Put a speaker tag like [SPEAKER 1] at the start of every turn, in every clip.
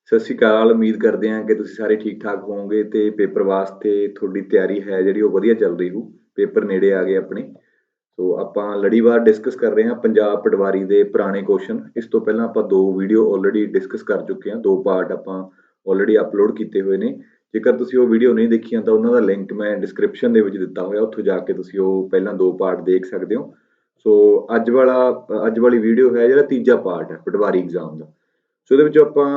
[SPEAKER 1] ਸਤਿ ਸ਼੍ਰੀ ਅਕਾਲ। ਉਮੀਦ ਕਰਦੇ ਹਾਂ ਕਿ ਤੁਸੀਂ ਸਾਰੇ ਠੀਕ-ਠਾਕ ਹੋਵੋਗੇ ਤੇ ਪੇਪਰ ਵਾਸਤੇ ਤੁਹਾਡੀ ਤਿਆਰੀ ਹੈ ਜਿਹੜੀ ਉਹ ਵਧੀਆ ਚੱਲ ਰਹੀ ਹੋਊ। ਪੇਪਰ ਨੇੜੇ ਆ ਗਏ ਆਪਣੇ। ਸੋ ਆਪਾਂ ਲੜੀਵਾਰ ਡਿਸਕਸ ਕਰ ਰਹੇ ਹਾਂ ਪੰਜਾਬ ਪਟਵਾਰੀ ਦੇ ਪੁਰਾਣੇ ਕੁਐਸਚਨ। ਇਸ ਤੋਂ ਪਹਿਲਾਂ ਆਪਾਂ 2 ਵੀਡੀਓ ਆਲਰੇਡੀ ਡਿਸਕਸ ਕਰ ਚੁੱਕੇ ਹਾਂ। 2 ਪਾਰਟ ਆਪਾਂ ਆਲਰੇਡੀ ਅਪਲੋਡ ਕੀਤੇ ਹੋਏ ਨੇ। ਜੇਕਰ ਤੁਸੀਂ ਉਹ ਵੀਡੀਓ ਨਹੀਂ ਦੇਖੀਆਂ ਤਾਂ ਉਹਨਾਂ ਦਾ ਲਿੰਕ ਮੈਂ ਡਿਸਕ੍ਰਿਪਸ਼ਨ ਦੇ ਵਿੱਚ ਦਿੱਤਾ ਹੋਇਆ, ਉੱਥੋਂ ਜਾ ਕੇ ਤੁਸੀਂ ਉਹ ਪਹਿਲਾਂ 2 ਪਾਰਟ ਦੇਖ ਸਕਦੇ ਹੋ। ਸੋ ਅੱਜ ਵਾਲੀ ਵੀਡੀਓ ਹੈ ਜਿਹੜਾ ਤੀਜਾ ਪਾਰਟ ਹੈ ਪਟਵਾਰੀ ਐਗਜ਼ਾਮ ਦਾ। ਸੋ ਇਹਦੇ ਵਿੱਚ ਆਪਾਂ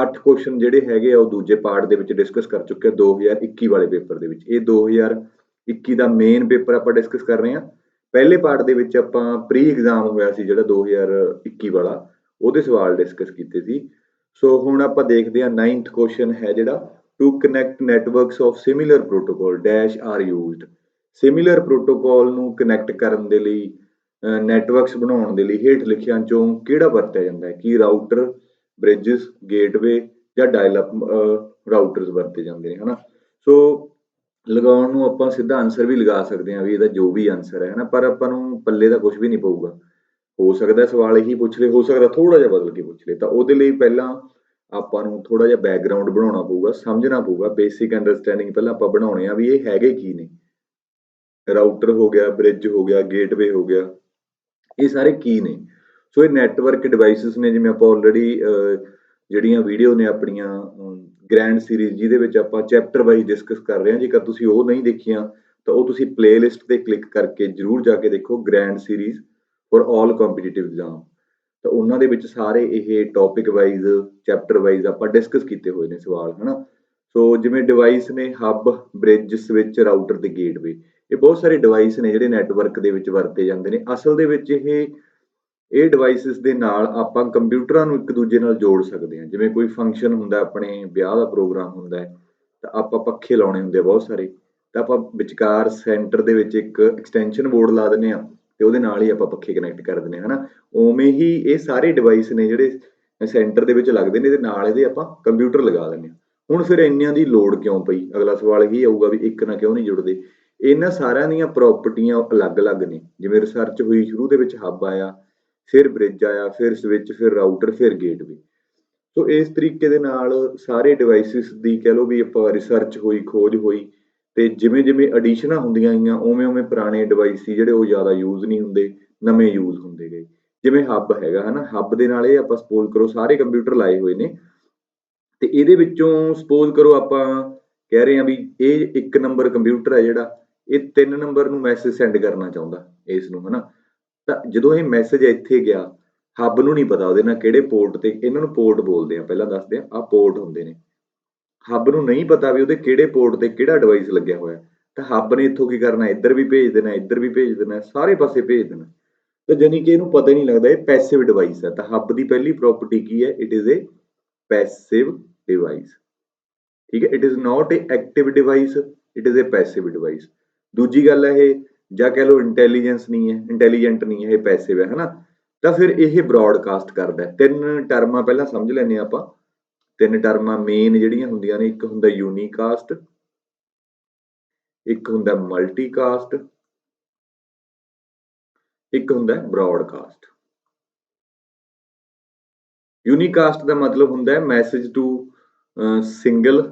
[SPEAKER 1] 8 ਕੁਐਸਚਨ ਜਿਹੜੇ ਹੈਗੇ ਆ ਉਹ ਦੂਜੇ ਪਾਰਟ ਦੇ ਵਿੱਚ ਡਿਸਕਸ ਕਰ ਚੁੱਕੇ ਹਾਂ 2021 ਵਾਲੇ ਪੇਪਰ ਦੇ ਵਿੱਚ। ਇਹ 2021 ਦਾ ਮੇਨ ਪੇਪਰ ਆਪਾਂ ਡਿਸਕਸ ਕਰ ਰਹੇ ਹਾਂ। ਪਹਿਲੇ ਪਾਰਟ ਦੇ ਵਿੱਚ ਆਪਾਂ ਪ੍ਰੀ ਐਗਜ਼ਾਮ ਹੋਇਆ ਸੀ ਜਿਹੜਾ 2021 ਵਾਲਾ, ਉਹਦੇ ਸਵਾਲ ਡਿਸਕਸ ਕੀਤੇ ਸੀ। ਸੋ ਹੁਣ ਆਪਾਂ ਦੇਖਦੇ ਹਾਂ 9th ਕੁਐਸਚਨ ਹੈ ਜਿਹੜਾ to connect networks of similar protocol dash are used. Similar protocol ਨੂੰ ਕਨੈਕਟ ਕਰਨ ਦੇ ਲਈ ਨੈਟਵਰਕਸ ਬਣਾਉਣ ਦੇ ਲਈ ਹੇਠ ਲਿਖਿਆਂ ਚੋਂ ਕਿਹੜਾ ਵਰਤਿਆ ਜਾਂਦਾ ਹੈ? ਕੀ ਰਾਊਟਰ, ਬ੍ਰਿਜਸ, ਗੇਟਵੇ ਜਾਂ ਡਾਇਲ ਅਪ ਰਾਊਟਰਸ ਵਰਤੇ ਜਾਂਦੇ ਨੇ, ਹਨਾ। ਸੋ ਲਗਾਉਣ ਨੂੰ ਆਪਾਂ ਸਿੱਧਾ ਆਨਸਰ ਵੀ ਲਗਾ ਸਕਦੇ ਹਾਂ ਵੀ ਇਹਦਾ ਜੋ ਵੀ ਆਨਸਰ ਹੈ, ਹਨਾ, ਪਰ ਆਪਾਂ ਨੂੰ ਪੱਲੇ ਦਾ ਕੁਝ ਵੀ ਨਹੀਂ ਪਊਗਾ। ਹੋ ਸਕਦਾ ਸਵਾਲ ਇਹੀ ਪੁੱਛ ਲਏ, ਹੋ ਸਕਦਾ ਥੋੜਾ ਜਿਹਾ ਬਦਲ ਕੇ ਪੁੱਛ ਲਏ। ਤਾਂ ਉਹਦੇ ਲਈ ਪਹਿਲਾਂ ਆਪਾਂ ਨੂੰ ਥੋੜਾ ਜਿਹਾ ਬੈਕਗਰਾਉਂਡ ਬਣਾਉਣਾ ਪਊਗਾ, ਸਮਝਣਾ ਪਊਗਾ, ਬੇਸਿਕ ਅੰਡਰਸਟੈਂਡਿੰਗ ਪਹਿਲਾਂ ਆਪਾਂ ਬਣਾਉਣੇ ਆ ਵੀ ਇਹ ਹੈਗੇ ਕੀ ਨੇ। ਰਾਊਟਰ ਹੋ ਗਿਆ, ਬ੍ਰਿਜ ਹੋ ਗਿਆ, ਗੇਟਵੇ ਹੋ ਗਿਆ, ਇਹ ਸਾਰੇ ਕੀ ਨੇ। ਸੋ ਇਹ ਨੈਟਵਰਕ ਡਿਵਾਈਸਿਸ ਨੇ, ਜਿਵੇਂ ਆਪਾਂ ਆਲਰੇਡੀ ਜਿਹੜੀਆਂ ਵੀਡੀਓ ਨੇ ਆਪਣੀਆਂ ਗ੍ਰੈਂਡ ਸੀਰੀਜ਼ ਜਿਹਦੇ ਵਿੱਚ ਆਪਾਂ ਚੈਪਟਰ ਵਾਈਜ਼ ਡਿਸਕਸ ਕਰ ਰਹੇ ਹਾਂ। ਜੇਕਰ ਤੁਸੀਂ ਉਹ ਨਹੀਂ ਦੇਖੀਆਂ ਤਾਂ ਉਹ ਤੁਸੀਂ ਪਲੇਲਿਸਟ ਤੇ ਕਲਿੱਕ ਕਰਕੇ ਜ਼ਰੂਰ ਜਾ ਕੇ ਦੇਖੋ, grand series for all competitive exam. ਤਾਂ ਉਹਨਾਂ ਦੇ ਵਿੱਚ ਸਾਰੇ ਇਹ ਟੌਪਿਕ ਵਾਈਜ਼, ਚੈਪਟਰ ਵਾਈਜ਼ ਆਪਾਂ ਡਿਸਕਸ ਕੀਤੇ ਹੋਏ ਨੇ ਸਵਾਲ, ਹਨਾ। ਸੋ ਜਿਵੇਂ ਡਿਵਾਈਸ ਨੇ ਹੱਬ, ਬ੍ਰਿਜ, ਸਵਿਚ, ਰਾਊਟਰ ਤੇ ਗੇਟਵੇ, ਇਹ ਬਹੁਤ ਸਾਰੇ ਡਿਵਾਈਸ ਨੇ ਜਿਹੜੇ ਨੈਟਵਰਕ ਦੇ ਵਿੱਚ ਵਰਤੇ ਜਾਂਦੇ ਨੇ। ਅਸਲ ਦੇ ਵਿੱਚ ਇਹ ਡਿਵਾਈਸਿਸ ਦੇ ਨਾਲ ਆਪਾਂ ਕੰਪਿਊਟਰਾਂ ਨੂੰ ਇੱਕ ਦੂਜੇ ਨਾਲ ਜੋੜ ਸਕਦੇ ਹਾਂ। ਜਿਵੇਂ ਕੋਈ ਫੰਕਸ਼ਨ ਹੁੰਦਾ, ਆਪਣੇ ਵਿਆਹ ਦਾ ਪ੍ਰੋਗਰਾਮ ਹੁੰਦਾ ਹੈ, ਤਾਂ ਆਪਾਂ ਪੱਖੇ ਲਾਉਣੇ ਹੁੰਦੇ ਆ ਬਹੁਤ ਸਾਰੇ, ਤਾਂ ਆਪਾਂ ਵਿਚਕਾਰ ਸੈਂਟਰ ਦੇ ਵਿੱਚ ਇੱਕ ਐਕਸਟੈਂਸ਼ਨ ਬੋਰਡ ਲਾ ਦਿੰਦੇ ਹਾਂ ਤੇ ਉਹਦੇ ਨਾਲ ਹੀ ਆਪਾਂ ਪੱਖੇ ਕਨੈਕਟ ਕਰ ਦਿੰਦੇ ਹਾਂ, ਹਨਾ। ਉਵੇਂ ਹੀ ਇਹ ਸਾਰੇ ਡਿਵਾਈਸ ਨੇ ਜਿਹੜੇ ਸੈਂਟਰ ਦੇ ਵਿੱਚ ਲੱਗਦੇ ਨੇ, ਇਹਦੇ ਨਾਲ ਇਹਦੇ ਆਪਾਂ ਕੰਪਿਊਟਰ ਲਗਾ ਦਿੰਦੇ ਹਾਂ। ਹੁਣ ਫਿਰ ਇੰਨਿਆਂ ਦੀ ਲੋੜ ਕਿਉਂ ਪਈ? ਅਗਲਾ ਸਵਾਲ ਇਹੀ ਆਊਗਾ ਵੀ ਇੱਕ ਨਾਲ ਕਿਉਂ ਨਹੀਂ ਜੁੜਦੇ। ਇਹਨਾਂ ਸਾਰਿਆਂ ਦੀਆਂ ਪ੍ਰੋਪਰਟੀਆਂ ਅਲੱਗ-ਅਲੱਗ ਨੇ। ਜਿਵੇਂ ਰਿਸਰਚ ਹੋਈ, ਸ਼ੁਰੂ ਦੇ ਵਿੱਚ ਹੱਬ ਆਇਆ, ਫਿਰ ਬ੍ਰਿਜ ਆਇਆ, ਫਿਰ ਸਵਿਚ, ਫਿਰ ਰਾਊਟਰ, ਫਿਰ ਗੇਟਵੇ। ਸੋ ਇਸ ਤਰੀਕੇ ਦੇ ਨਾਲ ਸਾਰੇ ਡਿਵਾਈਸਿਸ ਦੀ ਕਹਿ ਲਓ ਵੀ ਆਪਾਂ ਰਿਸਰਚ ਹੋਈ, ਖੋਜ ਹੋਈ, ਤੇ ਜਿਵੇਂ-ਜਿਵੇਂ ਐਡੀਸ਼ਨਾਂ ਹੁੰਦੀਆਂ ਗਈਆਂ ਉਵੇਂ-ਉਵੇਂ ਪੁਰਾਣੇ ਡਿਵਾਈਸ ਸੀ ਜਿਹੜੇ ਉਹ ਜ਼ਿਆਦਾ ਯੂਜ਼ ਨਹੀਂ ਹੁੰਦੇ, ਨਵੇਂ ਯੂਜ਼ ਹੁੰਦੇ ਗਏ। ਜਿਵੇਂ ਹੱਬ ਹੈਗਾ, ਹਨਾ, ਹੱਬ ਦੇ ਨਾਲ ਇਹ ਆਪਾਂ ਸਪੋਜ਼ ਕਰੋ ਸਾਰੇ ਕੰਪਿਊਟਰ ਲਾਏ ਹੋਏ ਨੇ, ਤੇ ਇਹਦੇ ਵਿੱਚੋਂ ਸਪੋਜ਼ ਕਰੋ ਆਪਾਂ ਕਹਿ ਰਹੇ ਹਾਂ ਵੀ ਇਹ 1 ਨੰਬਰ ਕੰਪਿਊਟਰ ਹੈ ਜਿਹੜਾ, ਇਹ 3 ਨੰਬਰ ਨੂੰ ਮੈਸੇਜ ਸੈਂਡ ਕਰਨਾ ਚਾਹੁੰਦਾ ਇਸ ਨੂੰ, ਹਨਾ। ਤਾਂ ਜਦੋਂ ਇਹ ਮੈਸੇਜ ਇੱਥੇ ਗਿਆ, ਹੱਬ ਨੂੰ ਨਹੀਂ ਪਤਾ ਉਹਦੇ ਨਾਲ ਕਿਹੜੇ ਪੋਰਟ ਤੇ, ਇਹਨਾਂ ਨੂੰ ਪੋਰਟ ਬੋਲਦੇ ਆ, ਪਹਿਲਾਂ ਦੱਸਦੇ ਆ, ਆਹ ਪੋਰਟ ਹੁੰਦੇ ਨੇ। ਹੱਬ ਨੂੰ ਨਹੀਂ ਪਤਾ ਵੀ ਉਹਦੇ ਕਿਹੜੇ ਪੋਰਟ ਤੇ ਕਿਹੜਾ ਡਿਵਾਈਸ ਲੱਗਿਆ ਹੋਇਆ, ਤਾਂ ਹੱਬ ਨੇ ਇੱਥੋਂ ਕੀ ਕਰਨਾ, ਇੱਧਰ ਵੀ ਭੇਜ ਦੇਣਾ, ਇੱਧਰ ਵੀ ਭੇਜ ਦੇਣਾ, ਸਾਰੇ ਪਾਸੇ ਭੇਜ ਦੇਣਾ। ਤਾਂ ਜਾਨੀ ਕਿ ਇਹਨੂੰ ਪਤਾ ਹੀ ਨਹੀਂ ਲੱਗਦਾ ਇਹ ਪੈਸਿਵ ਡਿਵਾਈਸ ਹੈ। ਤਾਂ ਹੱਬ ਦੀ ਪਹਿਲੀ ਪ੍ਰੋਪਰਟੀ ਕੀ ਹੈ? It is A passive device, ਠੀਕ ਹੈ। It is not A active device, it is A passive device. ਦੂਜੀ ਗੱਲ ਹੈ ਇਹ, ਜਾਂ ਕਹਿ ਲਓ ਇੰਟੈਲੀਜੈਂਟ ਨਹੀਂ ਹੈ, ਇਹ ਪੈਸਿਵ ਹੈ, ਹਨਾ। ਤਾਂ ਫਿਰ ਇਹ ਬ੍ਰੌਡਕਾਸਟ ਕਰਦਾ। 3 ਟਰਮਾਂ ਪਹਿਲਾਂ ਸਮਝ ਲੈਂਦੇ ਹਾਂ ਆਪਾਂ। 3 ਟਰਮਾਂ ਮੇਨ ਜਿਹੜੀਆਂ ਹੁੰਦੀਆਂ ਨੇ, ਇੱਕ ਹੁੰਦਾ ਯੂਨੀਕਾਸਟ, ਇੱਕ ਹੁੰਦਾ ਮਲਟੀਕਾਸਟ, ਇੱਕ ਹੁੰਦਾ ਬ੍ਰੌਡਕਾਸਟ। ਯੂਨੀਕਾਸਟ ਦਾ ਮਤਲਬ ਹੁੰਦਾ ਮੈਸੇਜ ਟੂ ਸਿੰਗਲ।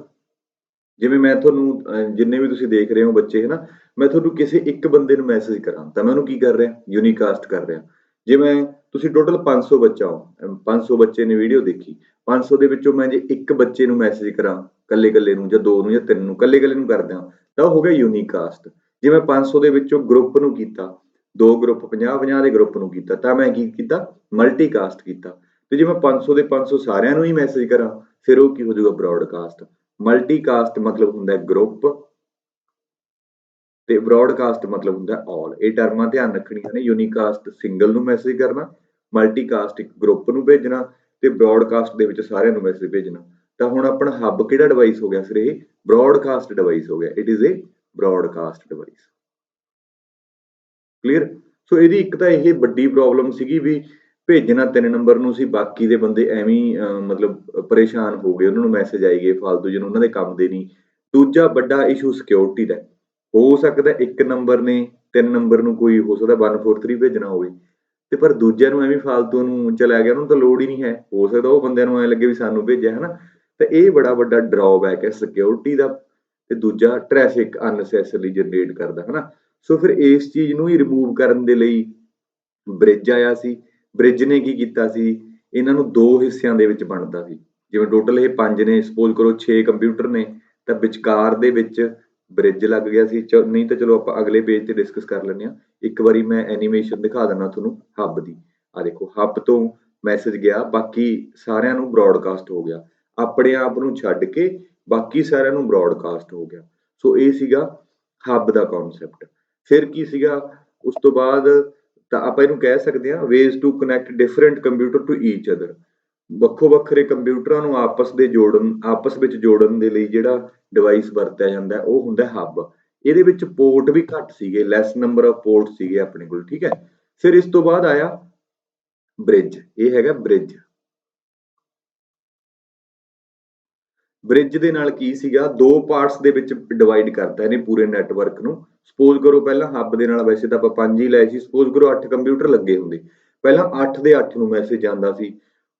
[SPEAKER 1] ਜਿਵੇਂ ਮੈਂ ਤੁਹਾਨੂੰ ਜਿੰਨੇ ਵੀ ਤੁਸੀਂ ਦੇਖ ਰਹੇ ਹੋ ਬੱਚੇ, ਹਨਾ, ਮੈਂ ਤੁਹਾਨੂੰ ਕਿਸੇ ਇੱਕ ਬੰਦੇ ਨੂੰ ਮੈਸੇਜ ਕਰਾਂ ਤਾਂ ਮੈਂ ਉਹਨੂੰ ਕੀ ਕਰ ਰਿਹਾ? ਯੂਨੀਕਾਸਟ ਕਰ ਰਿਹਾ। ਜਿਵੇਂ ਤੁਸੀਂ ਟੋਟਲ 500 ਬੱਚਾ ਹੋ, 500 ਬੱਚੇ ਨੇ ਵੀਡੀਓ ਦੇਖੀ, 500 ਦੇ ਵਿੱਚੋਂ ਮੈਂ ਜੇ ਇੱਕ ਬੱਚੇ ਨੂੰ ਮੈਸੇਜ ਕਰਾਂ, ਕੱਲੇ ਨੂੰ, ਜਾਂ 2 ਨੂੰ, ਜਾਂ 3 ਨੂੰ, ਕੱਲੇ ਨੂੰ ਕਰਦਾ, ਤਾਂ ਉਹ ਹੋ ਗਿਆ ਯੂਨੀਕਾਸਟ। ਜੇ ਮੈਂ 500 ਦੇ ਵਿੱਚੋਂ ਗਰੁੱਪ ਨੂੰ ਕੀਤਾ, 2 ਗਰੁੱਪ, 50-50 ਦੇ ਗਰੁੱਪ ਨੂੰ ਕੀਤਾ, ਤਾਂ ਮੈਂ ਕੀ ਕੀਤਾ? ਮਲਟੀਕਾਸਟ ਕੀਤਾ। ਤੇ ਜੇ ਮੈਂ 500 ਦੇ 500 ਸਾਰਿਆਂ ਨੂੰ ਹੀ ਮੈਸੇਜ ਕਰਾਂ, ਫਿਰ ਉਹ ਕੀ ਹੋ ਜਾਊਗਾ? ਬ੍ਰੌਡਕਾਸਟ। ਮਲਟੀਕਾਸਟ ਮਤਲਬ ਹੁੰਦਾ ਗਰੁੱਪ, ਤੇ ਬ੍ਰੌਡਕਾਸਟ ਮਤਲਬ ਹੁੰਦਾ ਆਲ। ਇਹ ਟਰਮਾਂ ਧਿਆਨ ਰੱਖਣੀਆਂ ਨੇ। ਯੂਨੀਕਾਸਟ ਸਿੰਗਲ ਨੂੰ ਮੈਸੇਜ ਕਰਨਾ, ਮਲਟੀਕਾਸਟ ਇੱਕ ਗਰੁੱਪ ਨੂੰ ਭੇਜਣਾ, ਤੇ ਬ੍ਰੌਡਕਾਸਟ ਦੇ ਵਿੱਚ ਸਾਰਿਆਂ ਨੂੰ ਮੈਸੇਜ ਭੇਜਣਾ। ਤਾਂ ਹੁਣ ਆਪਣਾ ਹੱਬ ਕਿਹੜਾ ਡਿਵਾਈਸ ਹੋ ਗਿਆ? ਫਿਰ ਇਹ ਬ੍ਰੌਡਕਾਸਟ ਡਿਵਾਈਸ ਹੋ ਗਿਆ। It is a broadcast device. Clear? So ਇਹਦੀ ਇੱਕ ਤਾਂ ਇਹ ਵੱਡੀ ਪ੍ਰੋਬਲਮ ਸੀਗੀ ਵੀ ਭੇਜਣਾ 3 ਨੰਬਰ ਨੂੰ ਸੀ, ਬਾਕੀ ਦੇ ਬੰਦੇ ਐਵੇਂ ਮਤਲਬ ਪਰੇਸ਼ਾਨ ਹੋ ਗਏ, ਉਹਨਾਂ ਨੂੰ ਮੈਸੇਜ ਆਈ ਗਏ ਫਾਲਤੂ, ਜਿਹਨੂੰ ਉਹਨਾਂ ਦੇ ਕੰਮ ਦੇ ਨਹੀਂ। ਦੂਜਾ ਵੱਡਾ ਇਸ਼ੂ ਸਿਕਿਉਰਿਟੀ ਦਾ। ਹੋ ਸਕਦਾ 1 ਨੰਬਰ ਨੇ 3 ਨੰਬਰ ਨੂੰ ਕੋਈ ਹੋ ਸਕਦਾ 143 ਭੇਜਣਾ ਹੋਵੇ, ਤੇ ਪਰ ਦੂਜਿਆਂ ਨੂੰ ਐਵੇਂ ਫਾਲਤੂ ਨੂੰ ਚਲਿਆ ਗਿਆ, ਉਹਨੂੰ ਤਾਂ ਲੋੜ ਹੀ ਨਹੀਂ ਹੈ। ਹੋ ਸਕਦਾ ਉਹ ਬੰਦਿਆਂ ਨੂੰ ਐਂ ਲੱਗੇ ਵੀ ਸਾਨੂੰ ਭੇਜਿਆ, ਹਨਾ। ਤਾਂ ਇਹ ਬੜਾ ਵੱਡਾ ਡਰਾਬੈਕ ਹੈ ਸਿਕਿਉਰਿਟੀ ਦਾ। ਤੇ ਦੂਜਾ ਟ੍ਰੈਫਿਕ ਅਨਨੈਸੈਸਰੀ ਜਨਰੇਟ ਕਰਦਾ, ਹਨਾ। ਸੋ ਫਿਰ ਇਸ ਚੀਜ਼ ਨੂੰ ਹੀ ਰਿਮੂਵ ਕਰਨ ਦੇ ਲਈ ਬ੍ਰਿਜ ਆਇਆ ਸੀ। ਬ੍ਰਿਜ ਨੇ ਕੀ ਕੀਤਾ ਸੀ, ਇਹਨਾਂ ਨੂੰ 2 ਹਿੱਸਿਆਂ ਦੇ ਵਿੱਚ ਵੰਡਤਾ ਸੀ। ਜਿਵੇਂ ਟੋਟਲ ਇਹ 5 ਨੇ, ਸਪੋਜ਼ ਕਰੋ 6 ਕੰਪਿਊਟਰ ਨੇ, ਤਾਂ ਵਿਚਕਾਰ ਦੇ ਵਿੱਚ ਬ੍ਰਿਜ ਲੱਗ ਗਿਆ ਸੀ। ਨਹੀਂ ਤਾਂ ਚਲੋ ਆਪਾਂ ਅਗਲੇ ਪੇਜ ਤੇ ਡਿਸਕਸ ਕਰ ਲੈਂਦੇ ਹਾਂ। ਇੱਕ ਵਾਰੀ ਮੈਂ ਐਨੀਮੇਸ਼ਨ ਦਿਖਾ ਦਿੰਦਾ ਤੁਹਾਨੂੰ ਹੱਬ ਦੀ। ਆ ਦੇਖੋ, ਹੱਬ ਤੋਂ ਮੈਸੇਜ ਗਿਆ, ਬਾਕੀ ਸਾਰਿਆਂ ਨੂੰ ਬ੍ਰੌਡਕਾਸਟ ਹੋ ਗਿਆ। ਆਪਣੇ ਆਪ ਨੂੰ ਛੱਡ ਕੇ ਬਾਕੀ ਸਾਰਿਆਂ ਨੂੰ ਬ੍ਰੌਡਕਾਸਟ ਹੋ ਗਿਆ। ਸੋ ਇਹ ਸੀਗਾ ਹੱਬ ਦਾ ਕਨਸੈਪਟ। ਫਿਰ ਕੀ ਸੀਗਾ ਉਸ ਤੋਂ ਬਾਅਦ, ਤਾਂ ਆਪਾਂ ਇਹਨੂੰ ਕਹਿ ਸਕਦੇ ਹਾਂ ways to connect different computer to each other. ਵੱਖੋ ਵੱਖਰੇ ਕੰਪਿਊਟਰਾਂ ਨੂੰ ਆਪਸ ਵਿੱਚ ਜੋੜਨ ਦੇ ਲਈ ਜਿਹੜਾ ਡਿਵਾਈਸ ਵਰਤਿਆ ਜਾਂਦਾ ਉਹ ਹੁੰਦਾ ਹੱਬ। ਇਹਦੇ ਵਿੱਚ ਪੋਰਟ ਵੀ ਘੱਟ ਸੀਗੇ, ਲੈਸ ਨੰਬਰ ਆਫ ਪੋਰਟ ਸੀਗੇ ਆਪਣੇ ਕੋਲ, ਠੀਕ ਹੈ। ਫਿਰ ਇਸ ਤੋਂ ਬਾਅਦ ਆਇਆ ਬ੍ਰਿਜ। ਇਹ ਹੈਗਾ ਬ੍ਰਿਜ। ਬ੍ਰਿਜ ਦੇ ਨਾਲ ਕੀ ਸੀਗਾ, 2 ਪਾਰਟਸ ਦੇ ਵਿੱਚ ਡਿਵਾਈਡ ਕਰਤਾ ਇਹਨੇ ਪੂਰੇ ਨੈਟਵਰਕ ਨੂੰ। ਸਪੋਜ਼ ਕਰੋ ਪਹਿਲਾਂ ਹੱਬ ਦੇ ਨਾਲ ਵੈਸੇ ਤਾਂ ਆਪਾਂ 5 ਹੀ ਲਏ ਸੀ, ਸਪੋਜ਼ ਕਰੋ 8 ਕੰਪਿਊਟਰ ਲੱਗੇ ਹੁੰਦੇ, ਪਹਿਲਾਂ 8 ਦੇ 8 ਨੂੰ ਮੈਸੇਜ ਜਾਂਦਾ ਸੀ।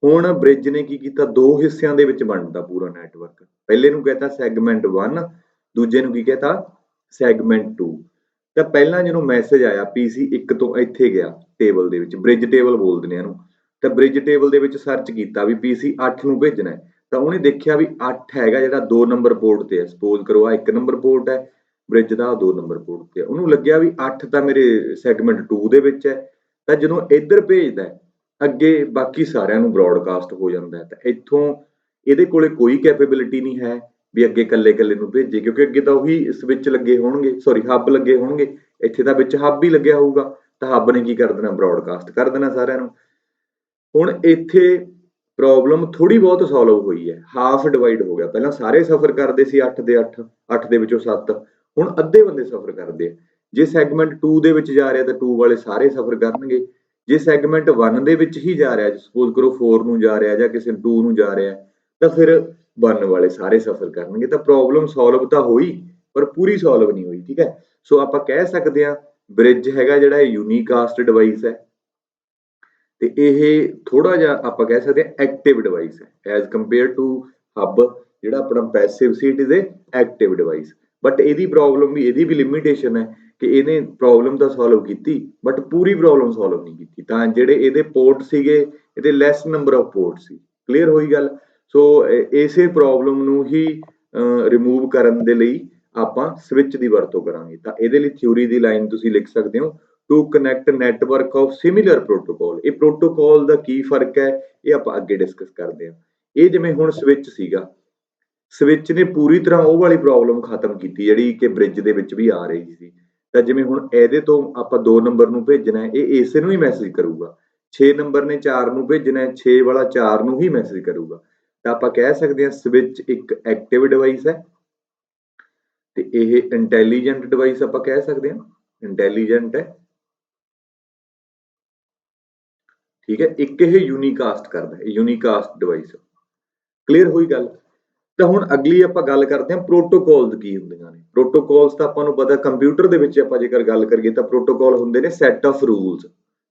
[SPEAKER 1] ਹੁਣ ਬ੍ਰਿਜ ਨੇ ਕੀ ਕੀਤਾ, 2 ਹਿੱਸਿਆਂ ਦੇ ਵਿੱਚ ਵੰਡਤਾ ਪੂਰਾ ਨੈਟਵਰਕ। ਪਹਿਲੇ ਨੂੰ ਕਹਤਾ ਸੈਗਮੈਂਟ 1, ਦੂਜੇ ਨੂੰ ਕੀ ਕਹਤਾ ਸੈਗਮੈਂਟ 2। ਤਾਂ ਪਹਿਲਾਂ ਜਦੋਂ ਮੈਸੇਜ ਆਇਆ PC 1 ਤੋਂ ਇੱਥੇ ਗਿਆ ਟੇਬਲ ਦੇ ਵਿੱਚ, ਬ੍ਰਿਜ ਟੇਬਲ ਬੋਲਦੇ ਨੇ ਇਹਨੂੰ। ਤਾਂ ਬ੍ਰਿਜ ਟੇਬਲ ਦੇ ਵਿੱਚ ਸਰਚ ਕੀਤਾ ਵੀ PC 8 ਨੂੰ ਭੇਜਣਾ, ਤਾਂ ਉਹਨੇ ਦੇਖਿਆ ਵੀ 8 ਹੈਗਾ ਜਿਹੜਾ 2 ਨੰਬਰ ਪੋਰਟ ਤੇ ਹੈ। ਸਪੋਜ਼ ਕਰੋ ਆ 1 ਨੰਬਰ ਪੋਰਟ ਹੈ ਬ੍ਰਿਜ ਦਾ, 2 ਨੰਬਰ ਪੋਰਟ ਤੇ ਹੈ। ਉਹਨੂੰ ਲੱਗਿਆ ਵੀ 8 ਤਾਂ ਮੇਰੇ ਸੈਗਮੈਂਟ 2 ਦੇ ਵਿੱਚ ਹੈ। ਤਾਂ ਜਦੋਂ ਇੱਧਰ ਭੇਜਦਾ ਅੱਗੇ ਬਾਕੀ ਸਾਰਿਆਂ ਨੂੰ ਬ੍ਰੌਡਕਾਸਟ ਹੋ ਜਾਂਦਾ। ਤਾਂ ਇੱਥੋਂ ਇਹਦੇ ਕੋਲੇ ਕੋਈ ਕੈਪੇਬਿਲਿਟੀ ਨਹੀਂ ਹੈ ਵੀ ਅੱਗੇ ਕੱਲੇ ਨੂੰ ਭੇਜੇ, ਕਿਉਂਕਿ ਅੱਗੇ ਤਾਂ ਉਹੀ ਸਵਿਚ ਲੱਗੇ ਹੋਣਗੇ, ਸੌਰੀ ਹੱਬ ਲੱਗੇ ਹੋਣਗੇ। ਇੱਥੇ ਤਾਂ ਵਿੱਚ ਹੱਬ ਹੀ ਲੱਗਿਆ ਹੋਊਗਾ, ਤਾਂ ਹੱਬ ਨੇ ਕੀ ਕਰ ਦੇਣਾ, ਬ੍ਰੌਡਕਾਸਟ ਕਰ ਦੇਣਾ ਸਾਰਿਆਂ ਨੂੰ। ਹੁਣ ਇੱਥੇ ਪ੍ਰੋਬਲਮ ਥੋੜੀ ਬਹੁਤ ਸੋਲਵ ਹੋਈ ਹੈ, ਹਾਫ ਡਿਵਾਈਡ ਹੋ ਗਿਆ। ਪਹਿਲਾਂ ਸਾਰੇ ਸਫਰ ਕਰਦੇ ਸੀ 8 ਦੇ 8, 8 ਦੇ ਵਿੱਚੋਂ 7, ਹੁਣ ਅੱਧੇ ਬੰਦੇ ਸਫਰ ਕਰਦੇ ਆ। ਜੇ ਸੈਗਮੈਂਟ 2 ਦੇ ਵਿੱਚ ਜਾ ਰਿਹਾ ਤਾਂ 2 ਵਾਲੇ ਸਾਰੇ ਸਫਰ ਕਰਨਗੇ। ਜੇ ਸੈਗਮੈਂਟ 1 ਦੇ ਵਿੱਚ ਹੀ ਜਾ ਰਿਹਾ, ਸਪੋਜ਼ ਕਰੋ 4 ਨੂੰ ਜਾ ਰਿਹਾ ਜਾਂ ਕਿਸੇ 2 ਨੂੰ ਜਾ ਰਿਹਾ, ਤਾਂ ਫਿਰ 1 ਵਾਲੇ ਸਾਰੇ ਸਫਰ ਕਰਨਗੇ। ਤਾਂ ਪ੍ਰੋਬਲਮ ਸੋਲਵ ਤਾਂ ਹੋਈ ਪਰ ਪੂਰੀ ਸੋਲਵ ਨਹੀਂ ਹੋਈ, ਠੀਕ ਹੈ। ਸੋ ਆਪਾਂ ਕਹਿ ਸਕਦੇ ਹਾਂ ਬ੍ਰਿਜ ਹੈਗਾ ਜਿਹੜਾ ਯੂਨੀਕਾਸਟ ਡਿਵਾਈਸ ਹੈ, ਤੇ ਇਹ ਥੋੜਾ ਜਿਹਾ ਆਪਾਂ ਕਹਿ ਸਕਦੇ ਹਾਂ ਐਕਟਿਵ ਡਿਵਾਈਸ ਹੈ ਐਜ਼ ਕੰਪੇਅਰ ਟੂ ਹੱਬ ਜਿਹੜਾ ਆਪਣਾ passive C. It is A active device. But ਇਹਦੀ ਪ੍ਰੋਬਲਮ ਵੀ, ਇਹਦੀ ਵੀ ਲਿਮਿਟੇਸ਼ਨ ਹੈ ਕਿ ਇਹਨੇ ਪ੍ਰੋਬਲਮ ਤਾਂ ਸੋਲਵ ਕੀਤੀ ਬਟ ਪੂਰੀ ਪ੍ਰੋਬਲਮ ਸੋਲਵ ਨਹੀਂ ਕੀਤੀ। ਤਾਂ ਜਿਹੜੇ ਇਹਦੇ ਪੋਰਟ ਸੀਗੇ, ਇਹਦੇ ਲੈਸ ਨੰਬਰ ਆਫ ਪੋਰਟ ਸੀ। ਕਲੀਅਰ ਹੋਈ ਗੱਲ। ਸੋ ਇਸੇ ਪ੍ਰੋਬਲਮ ਨੂੰ ਹੀ ਰਿਮੂਵ ਕਰਨ ਦੇ ਲਈ ਆਪਾਂ ਸਵਿਚ ਦੀ ਵਰਤੋਂ ਕਰਾਂਗੇ। ਤਾਂ ਇਹਦੇ ਲਈ ਥਿਊਰੀ ਦੀ ਲਾਈਨ ਤੁਸੀਂ ਲਿਖ ਸਕਦੇ ਹੋ, to connect network of similar protocol. ਇਹ ਪ੍ਰੋਟੋਕਾਲ ਦਾ ਕੀ ਫਰਕ ਹੈ ਇਹ ਆਪਾਂ ਅੱਗੇ ਡਿਸਕਸ ਕਰਦੇ ਹਾਂ। ਇਹ ਜਿਵੇਂ ਹੁਣ ਸਵਿਚ ਸੀਗਾ, ਸਵਿਚ ਨੇ ਪੂਰੀ ਤਰ੍ਹਾਂ ਉਹ ਵਾਲੀ ਪ੍ਰੋਬਲਮ ਖਤਮ ਕੀਤੀ ਜਿਹੜੀ ਕਿ ਬ੍ਰਿਜ ਦੇ ਵਿੱਚ ਵੀ ਆ ਰਹੀ ਸੀ। ਤਾਂ ਜਿਵੇਂ ਹੁਣ ਇਹਦੇ ਤੋਂ ਆਪਾਂ 2 ਨੰਬਰ ਨੂੰ ਭੇਜਣਾ, ਇਹ ਇਸੇ ਨੂੰ ਹੀ ਮੈਸੇਜ ਕਰੂਗਾ। 6 ਨੰਬਰ ਨੇ 4 ਨੂੰ ਭੇਜਣਾ, 6 ਵਾਲਾ 4 ਨੂੰ ਹੀ ਮੈਸੇਜ ਕਰੂਗਾ। ਤਾਂ ਆਪਾਂ ਕਹਿ ਸਕਦੇ ਹਾਂ ਸਵਿਚ ਇੱਕ ਐਕਟਿਵ ਡਿਵਾਈਸ ਹੈ ਤੇ ਇਹ ਇੰਟੈਲੀਜੈਂਟ ਡਿਵਾਈਸ ਆਪਾਂ ਕਹਿ ਸਕਦੇ ਹਾਂ, ਇੰਟੈਲੀਜੈਂਟ ਹੈ, ਠੀਕ ਹੈ। ਇੱਕ ਇਹ ਯੂਨੀਕਾਸਟ ਕਰਦਾ ਹੈ, ਯੂਨੀਕਾਸਟ ਡਿਵਾਈਸ। ਕਲੀਅਰ ਹੋਈ ਗੱਲ। ਤਾਂ ਹੁਣ ਅਗਲੀ ਆਪਾਂ ਗੱਲ ਕਰਦੇ ਹਾਂ ਪ੍ਰੋਟੋਕਾਲਸ ਕੀ ਹੁੰਦੀਆਂ ਨੇ। ਪ੍ਰੋਟੋਕਾਲਸ ਤਾਂ ਆਪਾਂ ਨੂੰ ਪਤਾ, ਕੰਪਿਊਟਰ ਦੇ ਵਿੱਚ ਆਪਾਂ ਜੇਕਰ ਗੱਲ ਕਰੀਏ ਤਾਂ ਪ੍ਰੋਟੋਕਾਲ ਹੁੰਦੇ ਨੇ ਸੈੱਟ ਆਫ ਰੂਲਸ।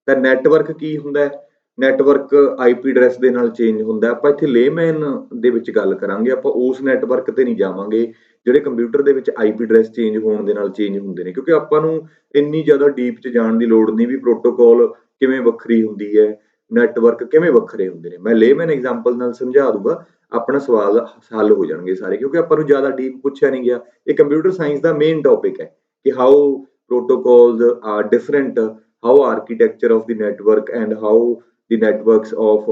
[SPEAKER 1] ਤਾਂ ਨੈਟਵਰਕ ਕੀ ਹੁੰਦਾ ਹੈ, ਨੈਟਵਰਕ IP ਐਡਰੈਸ ਦੇ ਨਾਲ ਚੇਂਜ ਹੁੰਦਾ। ਆਪਾਂ ਇੱਥੇ ਲੇਮੈਨ ਦੇ ਵਿੱਚ ਗੱਲ ਕਰਾਂਗੇ, ਆਪਾਂ ਉਸ ਨੈਟਵਰਕ ਤੇ ਨਹੀਂ ਜਾਵਾਂਗੇ ਜਿਹੜੇ ਕੰਪਿਊਟਰ ਦੇ ਵਿੱਚ IP ਐਡਰੈਸ ਚੇਂਜ ਹੋਣ ਦੇ ਨਾਲ ਚੇਂਜ ਹੁੰਦੇ ਨੇ, ਕਿਉਂਕਿ ਆਪਾਂ ਨੂੰ ਇੰਨੀ ਜ਼ਿਆਦਾ ਡੀਪ 'ਚ ਜਾਣ ਦੀ ਲੋੜ ਨਹੀਂ ਵੀ ਪ੍ਰੋਟੋਕਾਲ ਕਿਵੇਂ ਵੱਖਰੀ ਹੁੰਦੀ ਹੈ, ਨੈਟਵਰਕ ਕਿਵੇਂ ਵੱਖਰੇ ਹੁੰਦੇ ਨੇ। ਮੈਂ ਲੇਮੈਨ ਐਗਜ਼ਾਮਪਲ ਨਾਲ ਸਮਝਾ ਦੂੰਗਾ, ਆਪਣਾ ਸਵਾਲ ਹੱਲ ਹੋ ਜਾਣਗੇ ਸਾਰੇ, ਕਿਉਂਕਿ ਆਪਾਂ ਨੂੰ ਜ਼ਿਆਦਾ ਡੀਪ ਪੁੱਛਿਆ ਨਹੀਂ ਗਿਆ। ਇਹ ਕੰਪਿਊਟਰ ਸਾਇੰਸ ਦਾ ਮੇਨ ਟੌਪਿਕ ਹੈ ਕਿ how protocols are different, how architecture of the network and how the networks of